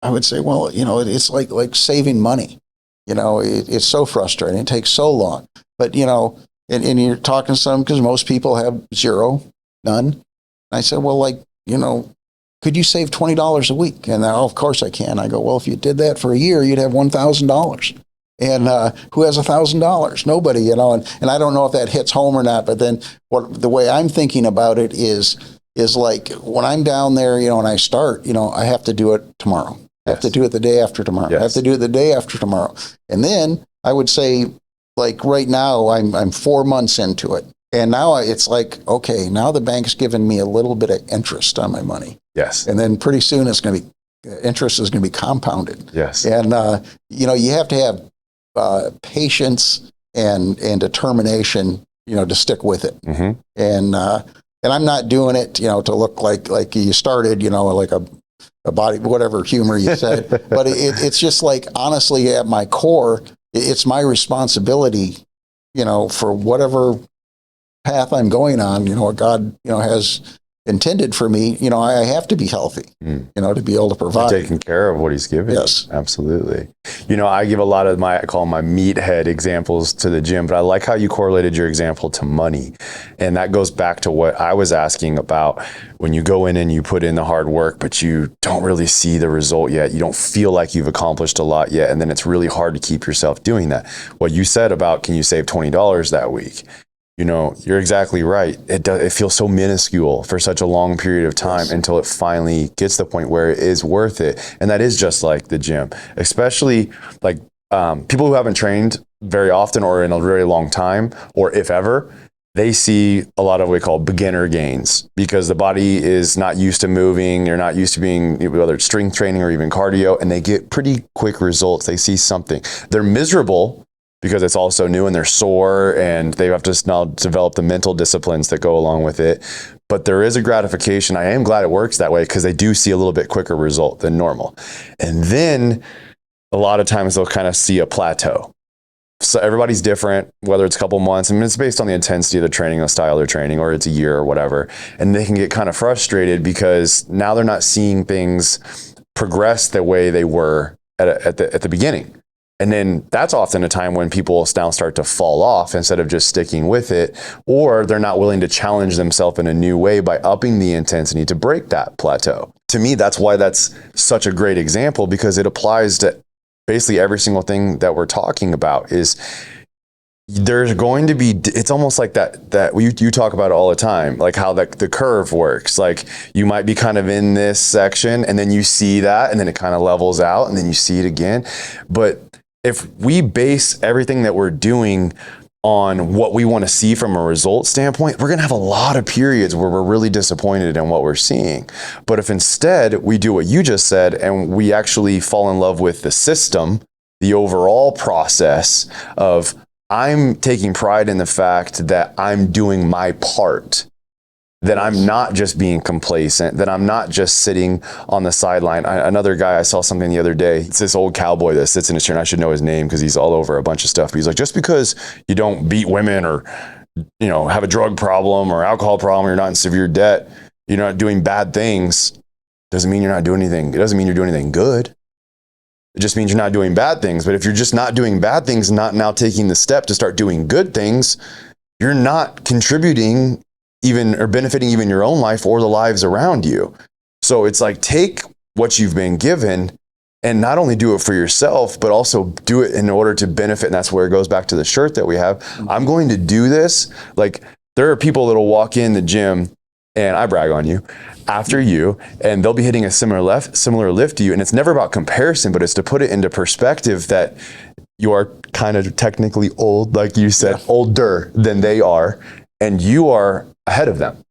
I would say, well, it's like saving money. It's so frustrating. It takes so long. But, and you're talking to some, because most people have zero, none. And I said, well, could you save $20 a week? And of course I can. I go, well, if you did that for a year, you'd have $1,000. And who has $1,000? Nobody, and I don't know if that hits home or not. But then the way I'm thinking about it is like when I'm down there, and I start, I have to do it tomorrow. I have to do it the day after tomorrow. Yes. I have to do it the day after tomorrow. And then I would say, like right now, I'm 4 months into it. And now it's like, okay, now the bank's giving me a little bit of interest on my money. Yes. And then pretty soon interest is going to be compounded. Yes. And, you have to have patience and determination, to stick with it. Mm-hmm. And I'm not doing it, to look like you started, like a body, whatever humor you said, but it's just like, honestly, at my core, it's my responsibility, for whatever path I'm going on, what God, has intended for me, I have to be healthy, to be able to provide. Taking care of what he's given. Yes. Absolutely. I give a lot of I call them my meathead examples to the gym, but I like how you correlated your example to money. And that goes back to what I was asking about when you go in and you put in the hard work, but you don't really see the result yet. You don't feel like you've accomplished a lot yet. And then it's really hard to keep yourself doing that. What you said about, can you save $20 that week? You're exactly right. It feels so minuscule for such a long period of time until it finally gets to the point where it is worth it. And that is just like the gym, especially like people who haven't trained very often or in a very long time, or if ever, they see a lot of what we call beginner gains because the body is not used to moving. You're not used to being, whether it's strength training or even cardio, and they get pretty quick results. They see something. They're miserable because it's also new and they're sore and they have to now develop the mental disciplines that go along with it. But there is a gratification. I am glad it works that way because they do see a little bit quicker result than normal. And then a lot of times they'll kind of see a plateau. So everybody's different, whether it's a couple months. I mean, it's based on the intensity of the training, the style of their training, or it's a year or whatever. And they can get kind of frustrated because now they're not seeing things progress the way they were at the beginning. And then that's often a time when people now start to fall off instead of just sticking with it, or they're not willing to challenge themselves in a new way by upping the intensity to break that plateau. To me, that's why that's such a great example, because it applies to basically every single thing that we're talking about. Is there's going to be, it's almost like that you talk about it all the time, like how the curve works. Like you might be kind of in this section and then you see that and then it kind of levels out and then you see it again. But if we base everything that we're doing on what we want to see from a result standpoint, we're going to have a lot of periods where we're really disappointed in what we're seeing. But if instead we do what you just said and we actually fall in love with the system, the overall process of I'm taking pride in the fact that I'm doing my part, that I'm not just being complacent, that I'm not just sitting on the sideline. Another guy, I saw something the other day. It's this old cowboy that sits in his chair, and I should know his name because he's all over a bunch of stuff. But he's like, just because you don't beat women or, have a drug problem or alcohol problem, or you're not in severe debt, you're not doing bad things, doesn't mean you're not doing anything. It doesn't mean you're doing anything good. It just means you're not doing bad things. But if you're just not doing bad things, not now taking the step to start doing good things, you're not contributing even or benefiting even your own life or the lives around you. So it's like, take what you've been given and not only do it for yourself, but also do it in order to benefit. And that's where it goes back to the shirt that we have. I'm going to do this. Like there are people that'll walk in the gym, and I brag on you, after you, and they'll be hitting a similar lift to you. And it's never about comparison, but it's to put it into perspective that you are kind of technically old, like you said, older than they are, and you are ahead of them.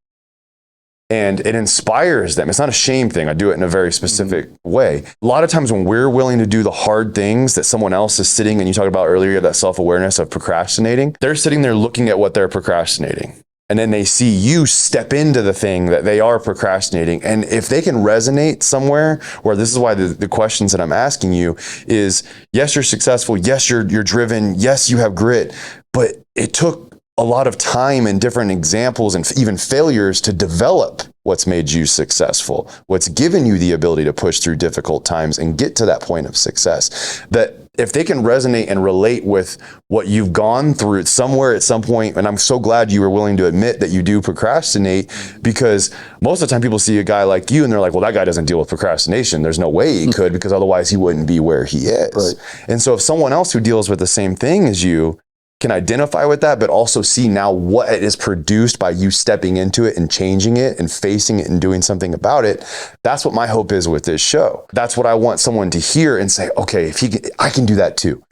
And it inspires them. It's not a shame thing. I do it in a very specific way. A lot of times when we're willing to do the hard things that someone else is sitting, and you talked about earlier, that self-awareness of procrastinating, they're sitting there looking at what they're procrastinating. And then they see you step into the thing that they are procrastinating. And if they can resonate somewhere, where this is why the questions that I'm asking you is, yes, you're successful. Yes, you're driven. Yes, you have grit. But it took a lot of time and different examples and even failures to develop what's made you successful, what's given you the ability to push through difficult times and get to that point of success. That if they can resonate and relate with what you've gone through somewhere at some point, and I'm so glad you were willing to admit that you do procrastinate, because most of the time people see a guy like you and they're like, well, that guy doesn't deal with procrastination. There's no way he could, because otherwise he wouldn't be where he is. Right. And so if someone else who deals with the same thing as you can identify with that, but also see now what it is produced by you stepping into it and changing it and facing it and doing something about it. That's what my hope is with this show. That's what I want someone to hear and say, okay, if I can do that too.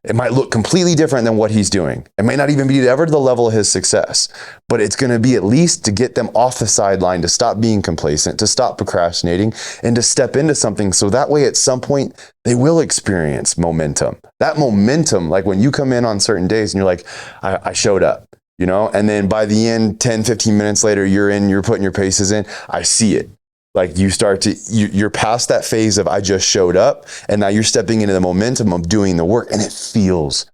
It might look completely different than what he's doing. It may not even be ever to the level of his success, but it's going to be at least to get them off the sideline, to stop being complacent, to stop procrastinating, and to step into something. So that way, at some point, they will experience momentum. That momentum, like when you come in on certain days and you're like, I showed up, and then by the end, 10, 15 minutes later, you're putting your paces in. I see it. Like you're past that phase of I just showed up, and now you're stepping into the momentum of doing the work, and it feels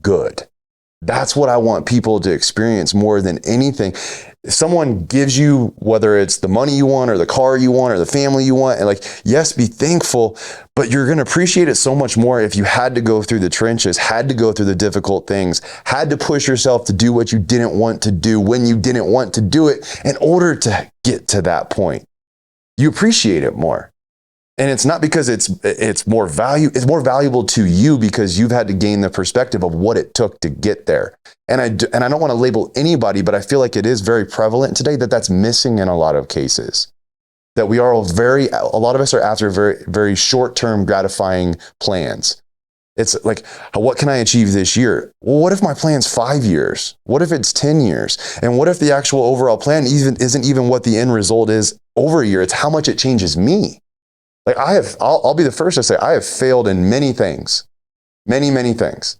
good. That's what I want people to experience more than anything. If someone gives you, whether it's the money you want or the car you want or the family you want, and yes, be thankful, but you're going to appreciate it so much more if you had to go through the trenches, had to go through the difficult things, had to push yourself to do what you didn't want to do when you didn't want to do it in order to get to that point. You appreciate it more. And it's not because it's more valuable to you because you've had to gain the perspective of what it took to get there. And I don't want to label anybody, but I feel like it is very prevalent today that that's missing in a lot of cases. That a lot of us are after very, very short-term gratifying plans. It's like, what can I achieve this year? Well, what if my plan's 5 years? What if it's 10 years? And what if the actual overall plan isn't even what the end result is over a year? It's how much it changes me. Like I'll be the first to say I have failed in many things, many, many things.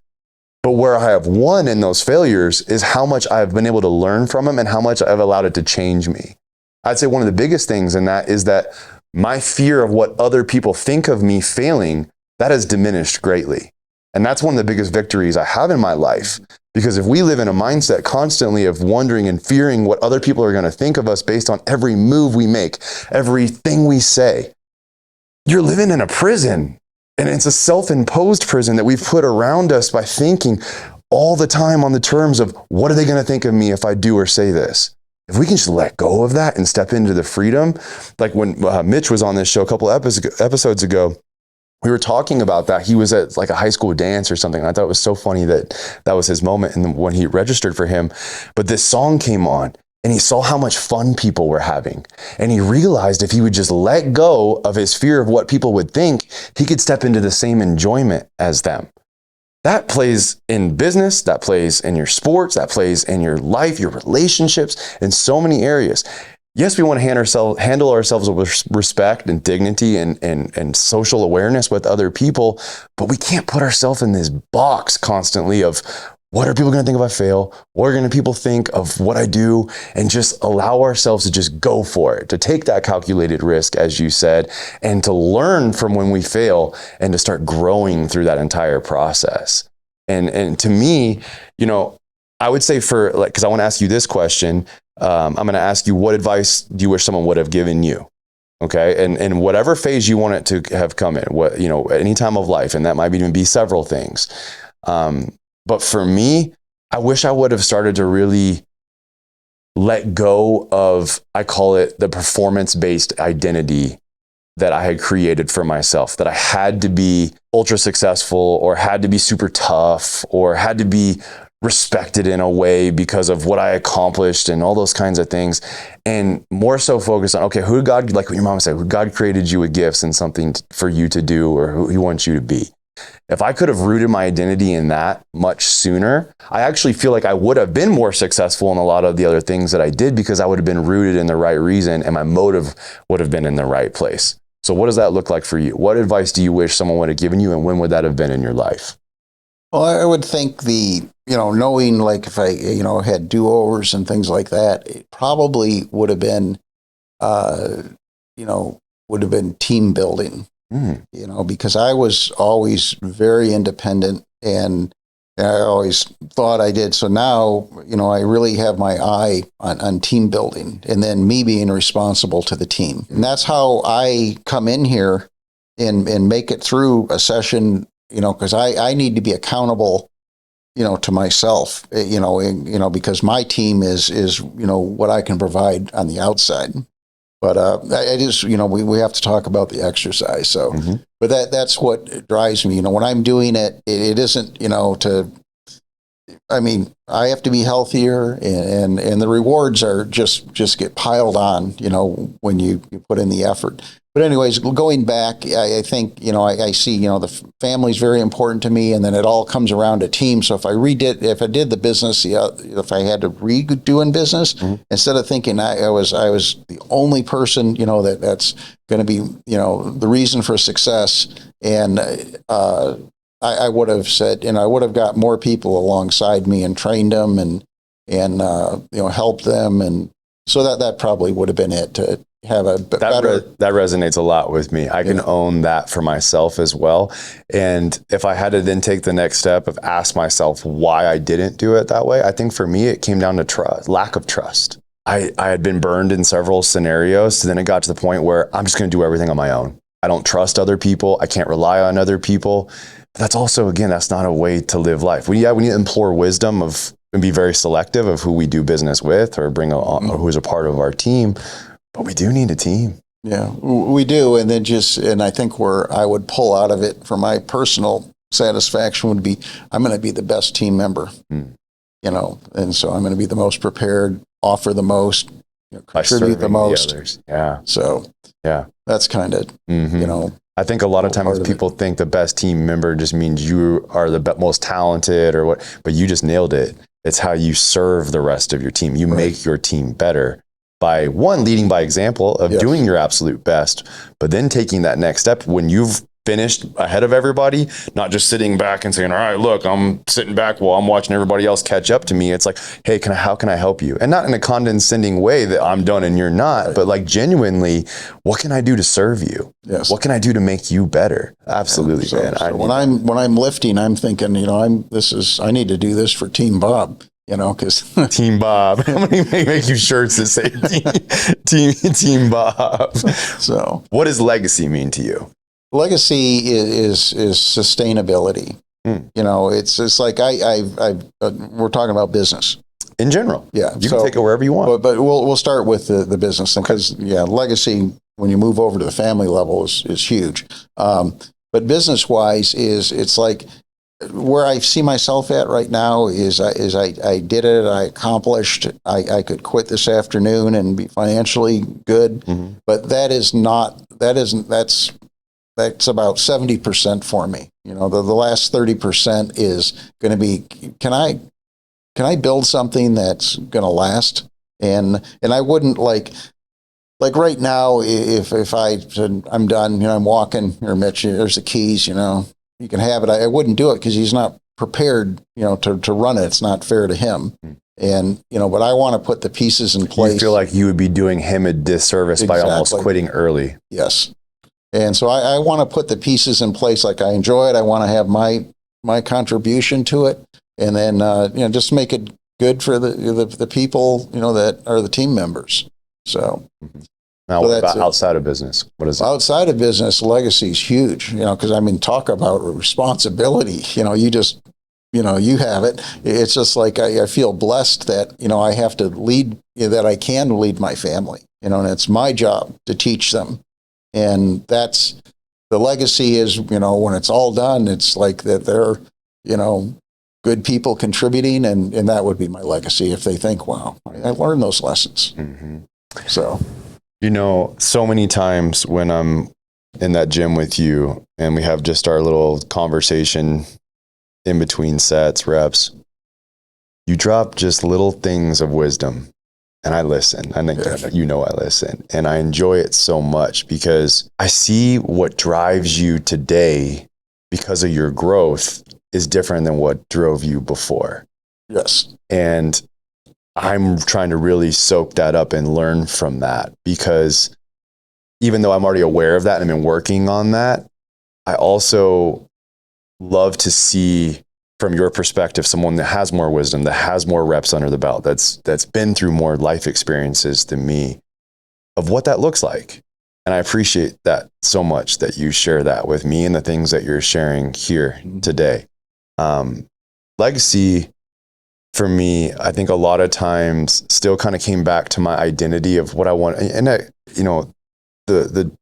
But where I have won in those failures is how much I've been able to learn from them and how much I've allowed it to change me. I'd say one of the biggest things in that is that my fear of what other people think of me failing, that has diminished greatly. And that's one of the biggest victories I have in my life. Because if we live in a mindset constantly of wondering and fearing what other people are going to think of us based on every move we make, everything we say, you're living in a prison. And it's a self-imposed prison that we've put around us by thinking all the time on the terms of what are they going to think of me if I do or say this? If we can just let go of that and step into the freedom, like when Mitch was on this show a couple episodes ago, we were talking about that. He was at like a high school dance or something. And I thought it was so funny that that was his moment and when he registered for him. But this song came on and he saw how much fun people were having. And he realized if he would just let go of his fear of what people would think, he could step into the same enjoyment as them. That plays in business, that plays in your sports, that plays in your life, your relationships, in so many areas. Yes, we want to handle ourselves with respect and dignity and social awareness with other people, but we can't put ourselves in this box constantly of what are people going to think if I fail? What are going to people think of what I do? And just allow ourselves to just go for it, to take that calculated risk, as you said, and to learn from when we fail and to start growing through that entire process. And to me, you know, I would say because I want to ask you this question, I'm going to ask you, what advice do you wish someone would have given you? Okay. And whatever phase you want it to have come in, any time of life, and that might even be several things. But for me, I wish I would have started to really let go of, I call it the performance-based identity that I had created for myself, that I had to be ultra successful or had to be super tough or had to be respected in a way because of what I accomplished and all those kinds of things. And more so focused on, okay, who God, like what your mom said, who God created you with gifts and something for you to do or who he wants you to be. If I could have rooted my identity in that much sooner, I actually feel like I would have been more successful in a lot of the other things that I did because I would have been rooted in the right reason and my motive would have been in the right place. So what does that look like for you? What advice do you wish someone would have given you and when would that have been in your life? Well, I would think knowing like if I, had do-overs and things like that, it probably would have been, team building. Because I was always very independent and I always thought I did. So now, I really have my eye on team building and then me being responsible to the team. And that's how I come in here and make it through a session, because I need to be accountable, to myself, because my team is what I can provide on the outside. But I just, we have to talk about the exercise. So, but that's what drives me. When I'm doing it, it isn't, I have to be healthier and the rewards are just get piled on, when you put in the effort. But anyways, going back, I think, I see, the family's very important to me and then it all comes around to team. So if I did the business, if I had to redo in business, instead of thinking I was the only person, that's going to be, the reason for success. And, I would have said, I would have got more people alongside me and trained them and helped them. And so that probably would have been it to have a better. That resonates a lot with me. I can own that for myself as well. And if I had to then take the next step of ask myself why I didn't do it that way, I think for me, it came down to trust, lack of trust. I had been burned in several scenarios. So then it got to the point where I'm just going to do everything on my own. I don't trust other people. I can't rely on other people. But that's also, again, that's not a way to live life. We need to implore wisdom and be very selective of who we do business with or bring on, or who's a part of our team. But we do need a team. Yeah, we do. And then and I think where I would pull out of it for my personal satisfaction would be, I'm going to be the best team member, and so I'm going to be the most prepared, offer the most, contribute the most. The others. Yeah. So yeah, that's kind of, I think a lot of times people think the best team member just means you are the most talented or what, but you just nailed it. It's how you serve the rest of your team. You make your team better by leading by example of doing your absolute best, but then taking that next step when you've finished ahead of everybody, not just sitting back and saying, all right, look, I'm sitting back while I'm watching everybody else catch up to me. It's like, hey, how can I help you? And not in a condescending way that I'm done and you're not, but like genuinely, what can I do to serve you? Yes. What can I do to make you better? Absolutely, man. So when I'm lifting, I'm thinking, I need to do this for Team Bob. Because Team Bob. I'm going to make you shirts that say Team Bob. So what does legacy mean to you? Legacy is sustainability. It's like we're talking about business in general. Yeah, you can take it wherever you want. But we'll start with the business, because legacy, when you move over to the family level, is huge. But business wise, it's like where I see myself at right now is I did it, I accomplished. I could quit this afternoon and be financially good, but that's about 70% for me. The last 30% is going to be, can I build something that's going to last? And I wouldn't like right now, if I'm done, I'm walking, here, Mitch, there's the keys, you can have it. I wouldn't do it because he's not prepared, to run it. It's not fair to him. And, but I want to put the pieces in place. You feel like you would be doing him a disservice by almost quitting early. Yes. And so I want to put the pieces in place. Like, I enjoy it. I want to have my contribution to it. And then, just make it good for the people, that are the team members. So. Now, what about outside of business? What is it? Outside of business, legacy is huge, because talk about responsibility. You have it. It's just like I feel blessed that, I have to lead, that I can lead my family, and it's my job to teach them. And that's the legacy is, when it's all done, it's like that they're, good people contributing, and that would be my legacy if they think, wow, I learned those lessons. So. So many times when I'm in that gym with you and we have just our little conversation in between sets, reps, you drop just little things of wisdom, and I listen. I think I listen, and I enjoy it so much because I see what drives you today because of your growth is different than what drove you before. Yes. And I'm trying to really soak that up and learn from that, because even though I'm already aware of that and I've been working on that, I also love to see from your perspective someone that has more wisdom, that has more reps under the belt, that's been through more life experiences than me, of what that looks like. And I appreciate that so much that you share that with me and the things that you're sharing here today. Legacy, for me, I think a lot of times still kind of came back to my identity of what I want. And the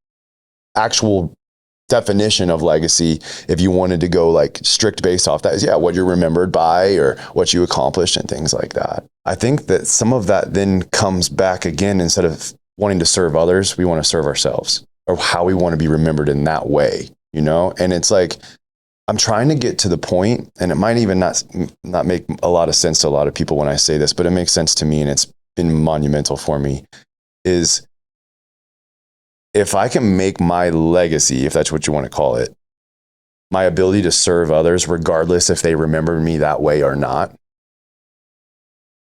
actual definition of legacy, if you wanted to go like strict based off that, is what you're remembered by or what you accomplished and things like that. I think that some of that then comes back again. Instead of wanting to serve others, we want to serve ourselves, or how we want to be remembered in that way, and it's like, I'm trying to get to the point, and it might even not make a lot of sense to a lot of people when I say this, but it makes sense to me, and it's been monumental for me, is if I can make my legacy, if that's what you want to call it, my ability to serve others, regardless if they remember me that way or not,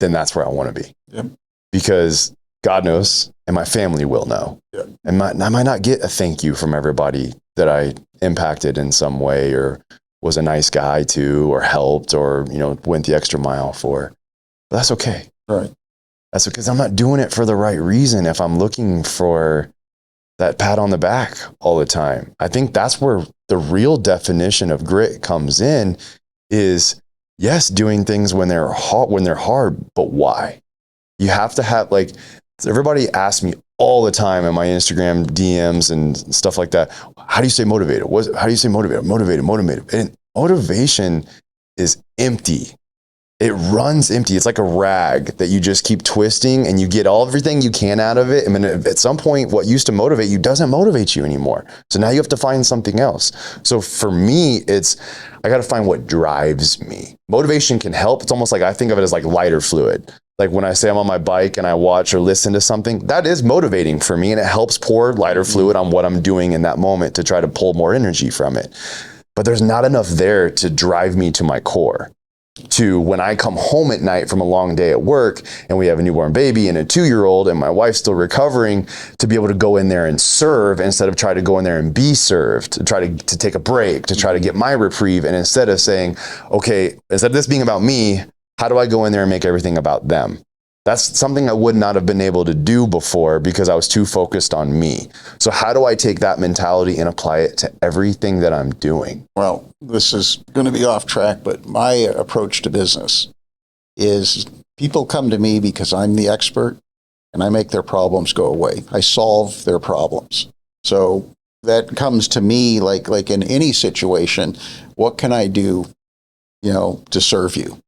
then that's where I want to be. Yep. Because God knows, and my family will know. Yep. And I might not get a thank you from everybody that I impacted in some way, or was a nice guy to, or helped, or, went the extra mile for. But that's okay. Right. That's because I'm not doing it for the right reason. If I'm looking for that pat on the back all the time, I think that's where the real definition of grit comes in, is yes, doing things when they're hard, but why? You have to have, like, everybody asks me all the time in my Instagram DMs and stuff like that, how do you stay motivated? How do you stay motivated? Motivated. And motivation is empty. It runs empty. It's like a rag that you just keep twisting, and you get everything you can out of it. And then at some point, what used to motivate you doesn't motivate you anymore. So now you have to find something else. So for me, I got to find what drives me. Motivation can help. It's almost like, I think of it as like lighter fluid. Like when I say I'm on my bike and I watch or listen to something, that is motivating for me, and it helps pour lighter fluid on what I'm doing in that moment to try to pull more energy from it. But there's not enough there to drive me to my core. To when I come home at night from a long day at work and we have a newborn baby and a 2-year-old and my wife's still recovering, to be able to go in there and serve instead of try to go in there and be served, to try to take a break, to try to get my reprieve. And instead of saying, okay, instead of this being about me, how do I go in there and make everything about them? That's something I would not have been able to do before because I was too focused on me. So how do I take that mentality and apply it to everything that I'm doing? Well, this is going to be off track, but my approach to business is people come to me because I'm the expert and I make their problems go away. I solve their problems. So that comes to me like in any situation, what can I do, to serve you?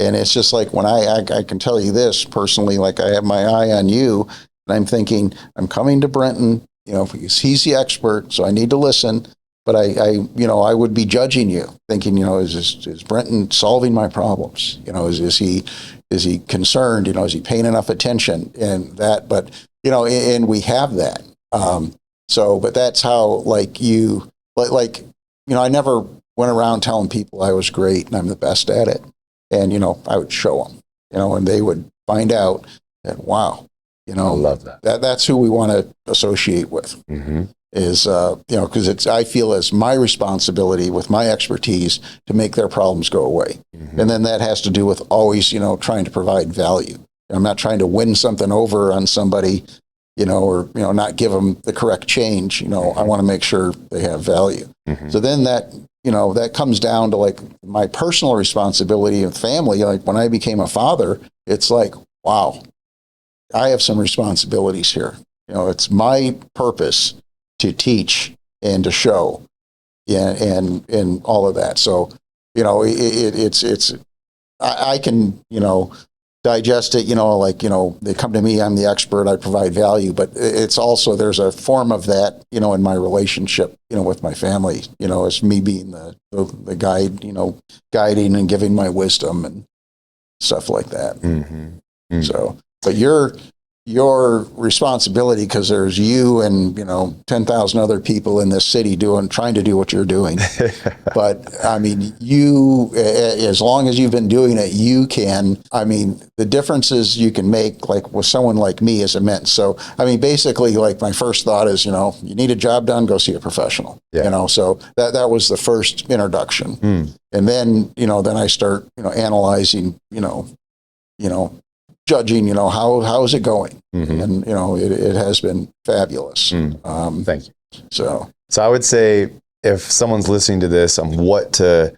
And it's just like when I can tell you this personally, like I have my eye on you and I'm thinking, I'm coming to Brenton, because he's the expert, so I need to listen. But I would be judging you, thinking, is Brenton solving my problems? Is he concerned? Is he paying enough attention? And that, but and we have that. But that's how I never went around telling people I was great and I'm the best at it. And, I would show them, and they would find out that, wow, I love that. That's who we want to associate with. Mm-hmm. Is, because I feel it's my responsibility with my expertise to make their problems go away. Mm-hmm. And then that has to do with always, trying to provide value. I'm not trying to win something over on somebody, or, not give them the correct change. I want to make sure they have value. Mm-hmm. So then that comes down to like my personal responsibility and family. Like when I became a father, it's like, wow, I have some responsibilities here. It's my purpose to teach and to show, and all of that. So, I can, digest it, they come to me, I'm the expert, I provide value, but it's also, there's a form of that, in my relationship, with my family, as me being the guide, guiding and giving my wisdom and stuff like that. Mm-hmm. Mm-hmm. So, but your responsibility, because there's you and 10,000 other people in this city trying to do what you're doing. But I mean, you, as long as you've been doing it, you can. I mean, the differences you can make, like with someone like me, is immense. So I mean, basically, like my first thought is, you need a job done, go see a professional. Yeah. So that was the first introduction, and then then I start analyzing, judging, how is it going? Mm-hmm. And, it has been fabulous. Thank you. So I would say if someone's listening to this on what to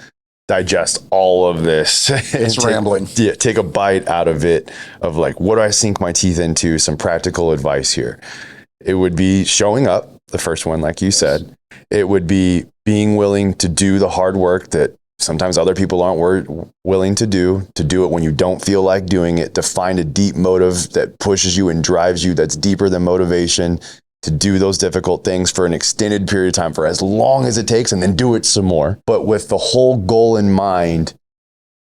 digest all of this, it's rambling. Take a bite out of it of like, what do I sink my teeth into? Some practical advice here. It would be showing up, the first one, like you said. It would be being willing to do the hard work that sometimes other people aren't willing to do it when you don't feel like doing it, to find a deep motive that pushes you and drives you, that's deeper than motivation, to do those difficult things for an extended period of time, for as long as it takes, and then do it some more, but with the whole goal in mind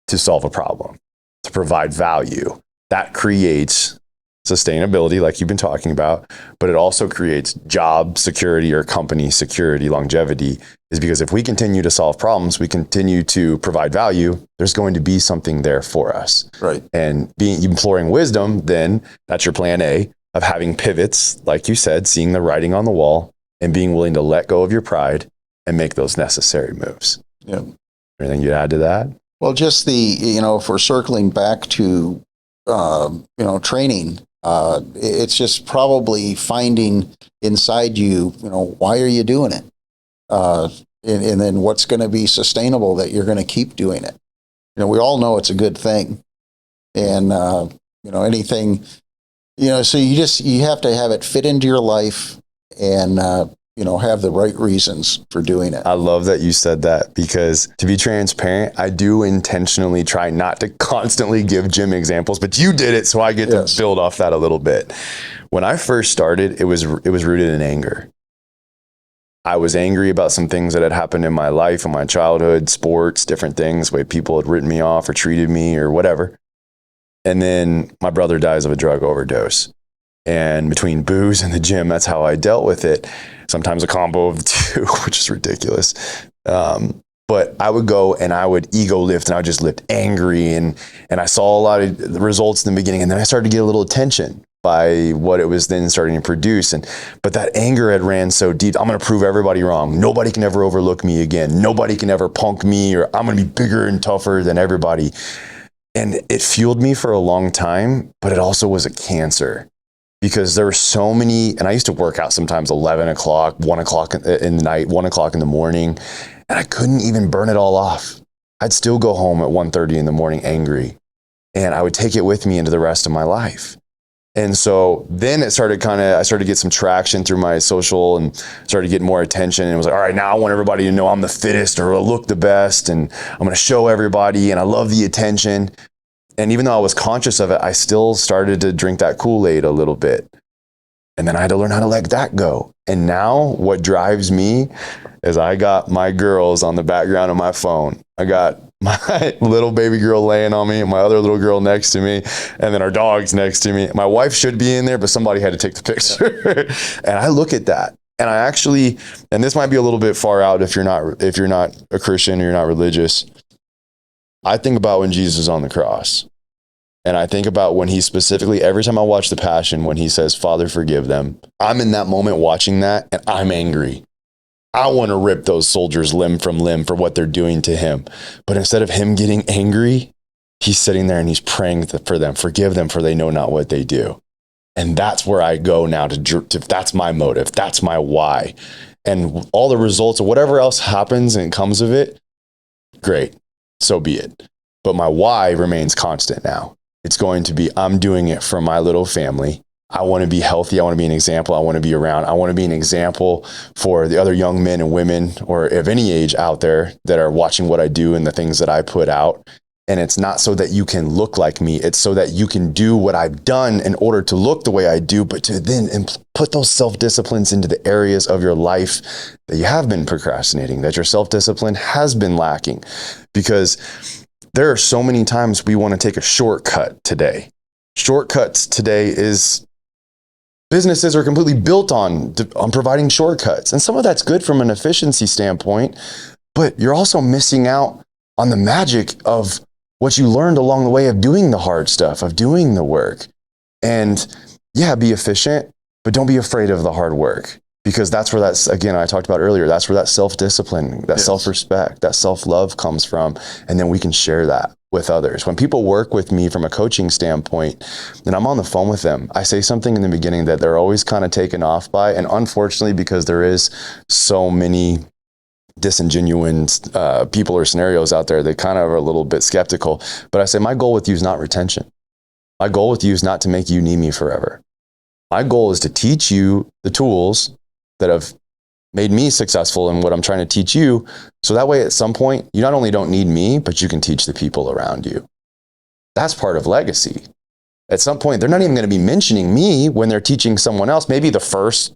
to solve a problem, to provide value. That creates sustainability, like you've been talking about, but it also creates job security or company security, longevity, is because if we continue to solve problems, we continue to provide value, there's going to be something there for us. Right. And employing wisdom, then that's your plan A of having pivots, like you said, seeing the writing on the wall and being willing to let go of your pride and make those necessary moves. Yeah. Anything you'd add to that? Well, just if we're circling back to, training, it's just probably finding inside you, why are you doing it? And then what's going to be sustainable that you're going to keep doing it. We all know it's a good thing, and anything, so you have to have it fit into your life, and have the right reasons for doing it. I love that you said that, because to be transparent, I do intentionally try not to constantly give Jim examples, but you did it, so I get to build off that a little bit. When I first started, it was rooted in anger. I was angry about some things that had happened in my life, in my childhood, sports, different things, the way people had written me off or treated me or whatever. And then my brother dies of a drug overdose. And between booze and the gym, that's how I dealt with it. Sometimes a combo of the two, which is ridiculous. But I would go and I would ego lift, and I would just lift angry. And I saw a lot of the results in the beginning. And then I started to get a little attention by what it was then starting to produce. But that anger had ran so deep. I'm going to prove everybody wrong. Nobody can ever overlook me again. Nobody can ever punk me, or I'm going to be bigger and tougher than everybody. And it fueled me for a long time, but it also was a cancer. Because there were so many, and I used to work out sometimes 11 o'clock, 1 o'clock in the night, 1 o'clock in the morning, and I couldn't even burn it all off. I'd still go home at 1:30 in the morning angry, and I would take it with me into the rest of my life. And so then I started to get some traction through my social and started getting more attention. And it was like, all right, now I want everybody to know I'm the fittest or look the best, and I'm going to show everybody, and I love the attention. And even though I was conscious of it, I still started to drink that Kool-Aid a little bit. And then I had to learn how to let that go. And now what drives me is I got my girls on the background of my phone. I got my little baby girl laying on me and my other little girl next to me, and then our dog's next to me. My wife should be in there, but somebody had to take the picture. And I look at that. And I actually, and this might be a little bit far out if you're not a Christian or you're not religious, I think about when Jesus is on the cross. And I think about when he specifically, every time I watch The Passion, when he says, Father, forgive them, I'm in that moment watching that and I'm angry. I want to rip those soldiers limb from limb for what they're doing to him. But instead of him getting angry, he's sitting there and he's praying for them, forgive them for they know not what they do. And that's where I go now to that's my motive. That's my why. And all the results of whatever else happens and comes of it, great. So be it. But my why remains constant now. It's going to be, I'm doing it for my little family. I want to be healthy. I want to be an example. I want to be around. I want to be an example for the other young men and women, or of any age out there, that are watching what I do and the things that I put out. And it's not so that you can look like me. It's so that you can do what I've done in order to look the way I do, but to then put those self-disciplines into the areas of your life that you have been procrastinating, that your self-discipline has been lacking. Because there are so many times we want to take a shortcut today. Shortcuts today is, businesses are completely built on providing shortcuts. And some of that's good from an efficiency standpoint, but you're also missing out on the magic of what you learned along the way of doing the hard stuff, of doing the work. And yeah, be efficient, but don't be afraid of the hard work, because that's where again, I talked about earlier, that's where that self-discipline, that self-respect, that self-love comes from. And then we can share that with others. When people work with me from a coaching standpoint, and I'm on the phone with them, I say something in the beginning that they're always kind of taken off by. And unfortunately, because there is so many disingenuous people or scenarios out there, they kind of are a little bit skeptical. But I say, my goal with you is not retention. My goal with you is not to make you need me forever. My goal is to teach you the tools that have made me successful in what I'm trying to teach you. So that way, at some point, you not only don't need me, but you can teach the people around you. That's part of legacy. At some point, they're not even going to be mentioning me when they're teaching someone else, maybe the first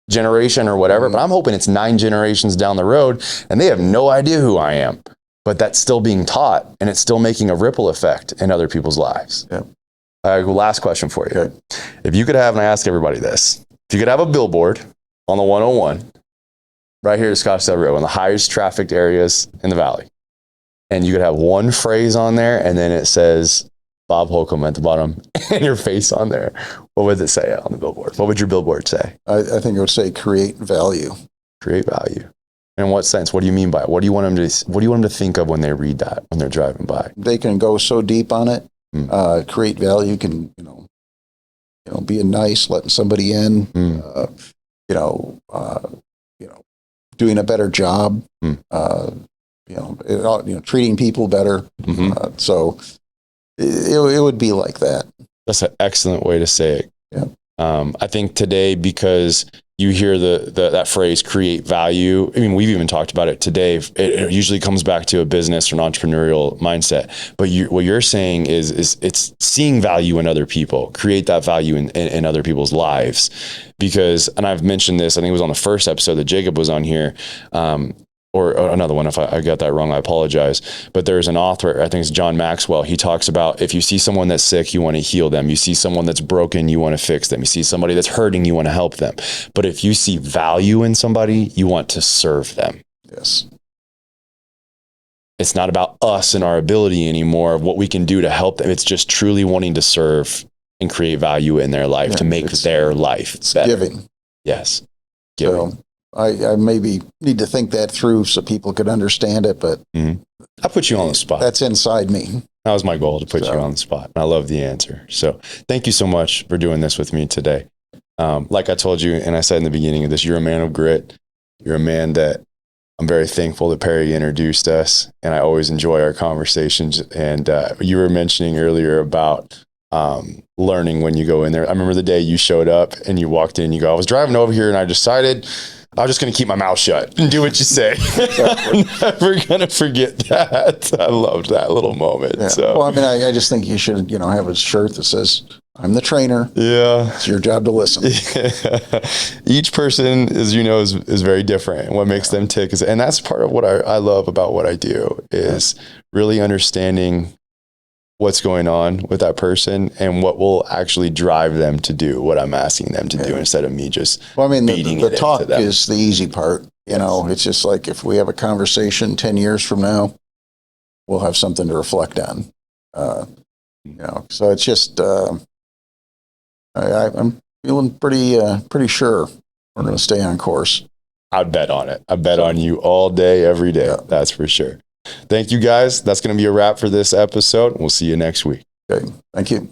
generation or whatever, but I'm hoping it's 9 generations down the road and they have no idea who I am, but that's still being taught and it's still making a ripple effect in other people's lives. Yeah. Last question for you. Okay. If you could have, and I ask everybody this, if you could have a billboard on the 101 right here at Scottsdale Road, one of the highest trafficked areas in the valley, and you could have one phrase on there and then it says Bob Holcombe at the bottom and your face on there, what would it say on the billboard? What would your billboard say? I think it would say create value. Create value. In what sense? What do you mean by it? What do you want them to think of when they read that, when they're driving by? They can go so deep on it. Create value can, being nice, letting somebody in, doing a better job, treating people better. Mm-hmm. So it would be like that. That's an excellent way to say it. Yeah. I think today, because you hear that phrase, create value. I mean, we've even talked about it today. It usually comes back to a business or an entrepreneurial mindset. But what you're saying is it's seeing value in other people, create that value in other people's lives. Because, and I've mentioned this, I think it was on the first episode that Jacob was on here. One or another one, if I got that wrong, I apologize. But there's an author, I think it's John Maxwell. He talks about if you see someone that's sick, you want to heal them. You see someone that's broken, you want to fix them. You see somebody that's hurting, you want to help them. But if you see value in somebody, you want to serve them. Yes. It's not about us and our ability anymore of what we can do to help them. It's just truly wanting to serve and create value in their life to make their life better. Giving. Yes. Giving. So I maybe need to think that through so people could understand it, but I put you on the spot. That's inside me. That was my goal, to put you on the spot. And I love the answer. So thank you so much for doing this with me today. Like I told you, and I said in the beginning of this, you're a man of grit. You're a man that I'm very thankful that Perry introduced us, and I always enjoy our conversations. And you were mentioning earlier about learning when you go in there. I remember the day you showed up and you walked in, you go, I was driving over here and I decided I was just going to keep my mouth shut and do what you say. I'm never going to forget that. I loved that little moment. Yeah. So. Well, I mean, I just think you should, have a shirt that says, I'm the trainer. Yeah. It's your job to listen. Yeah. Each person, as you know, is very different. And what makes them tick is, and that's part of what I love about what I do is really understanding what's going on with that person and what will actually drive them to do what I'm asking them to do instead of me just beating the it talk into them. is the easy part. It's just like if we have a conversation 10 years from now, we'll have something to reflect on. So it's just, I'm feeling pretty sure we're going to stay on course. I'd bet on it. I bet on you all day, every day. Yeah. That's for sure. Thank you guys. That's going to be a wrap for this episode. We'll see you next week. Okay. Thank you.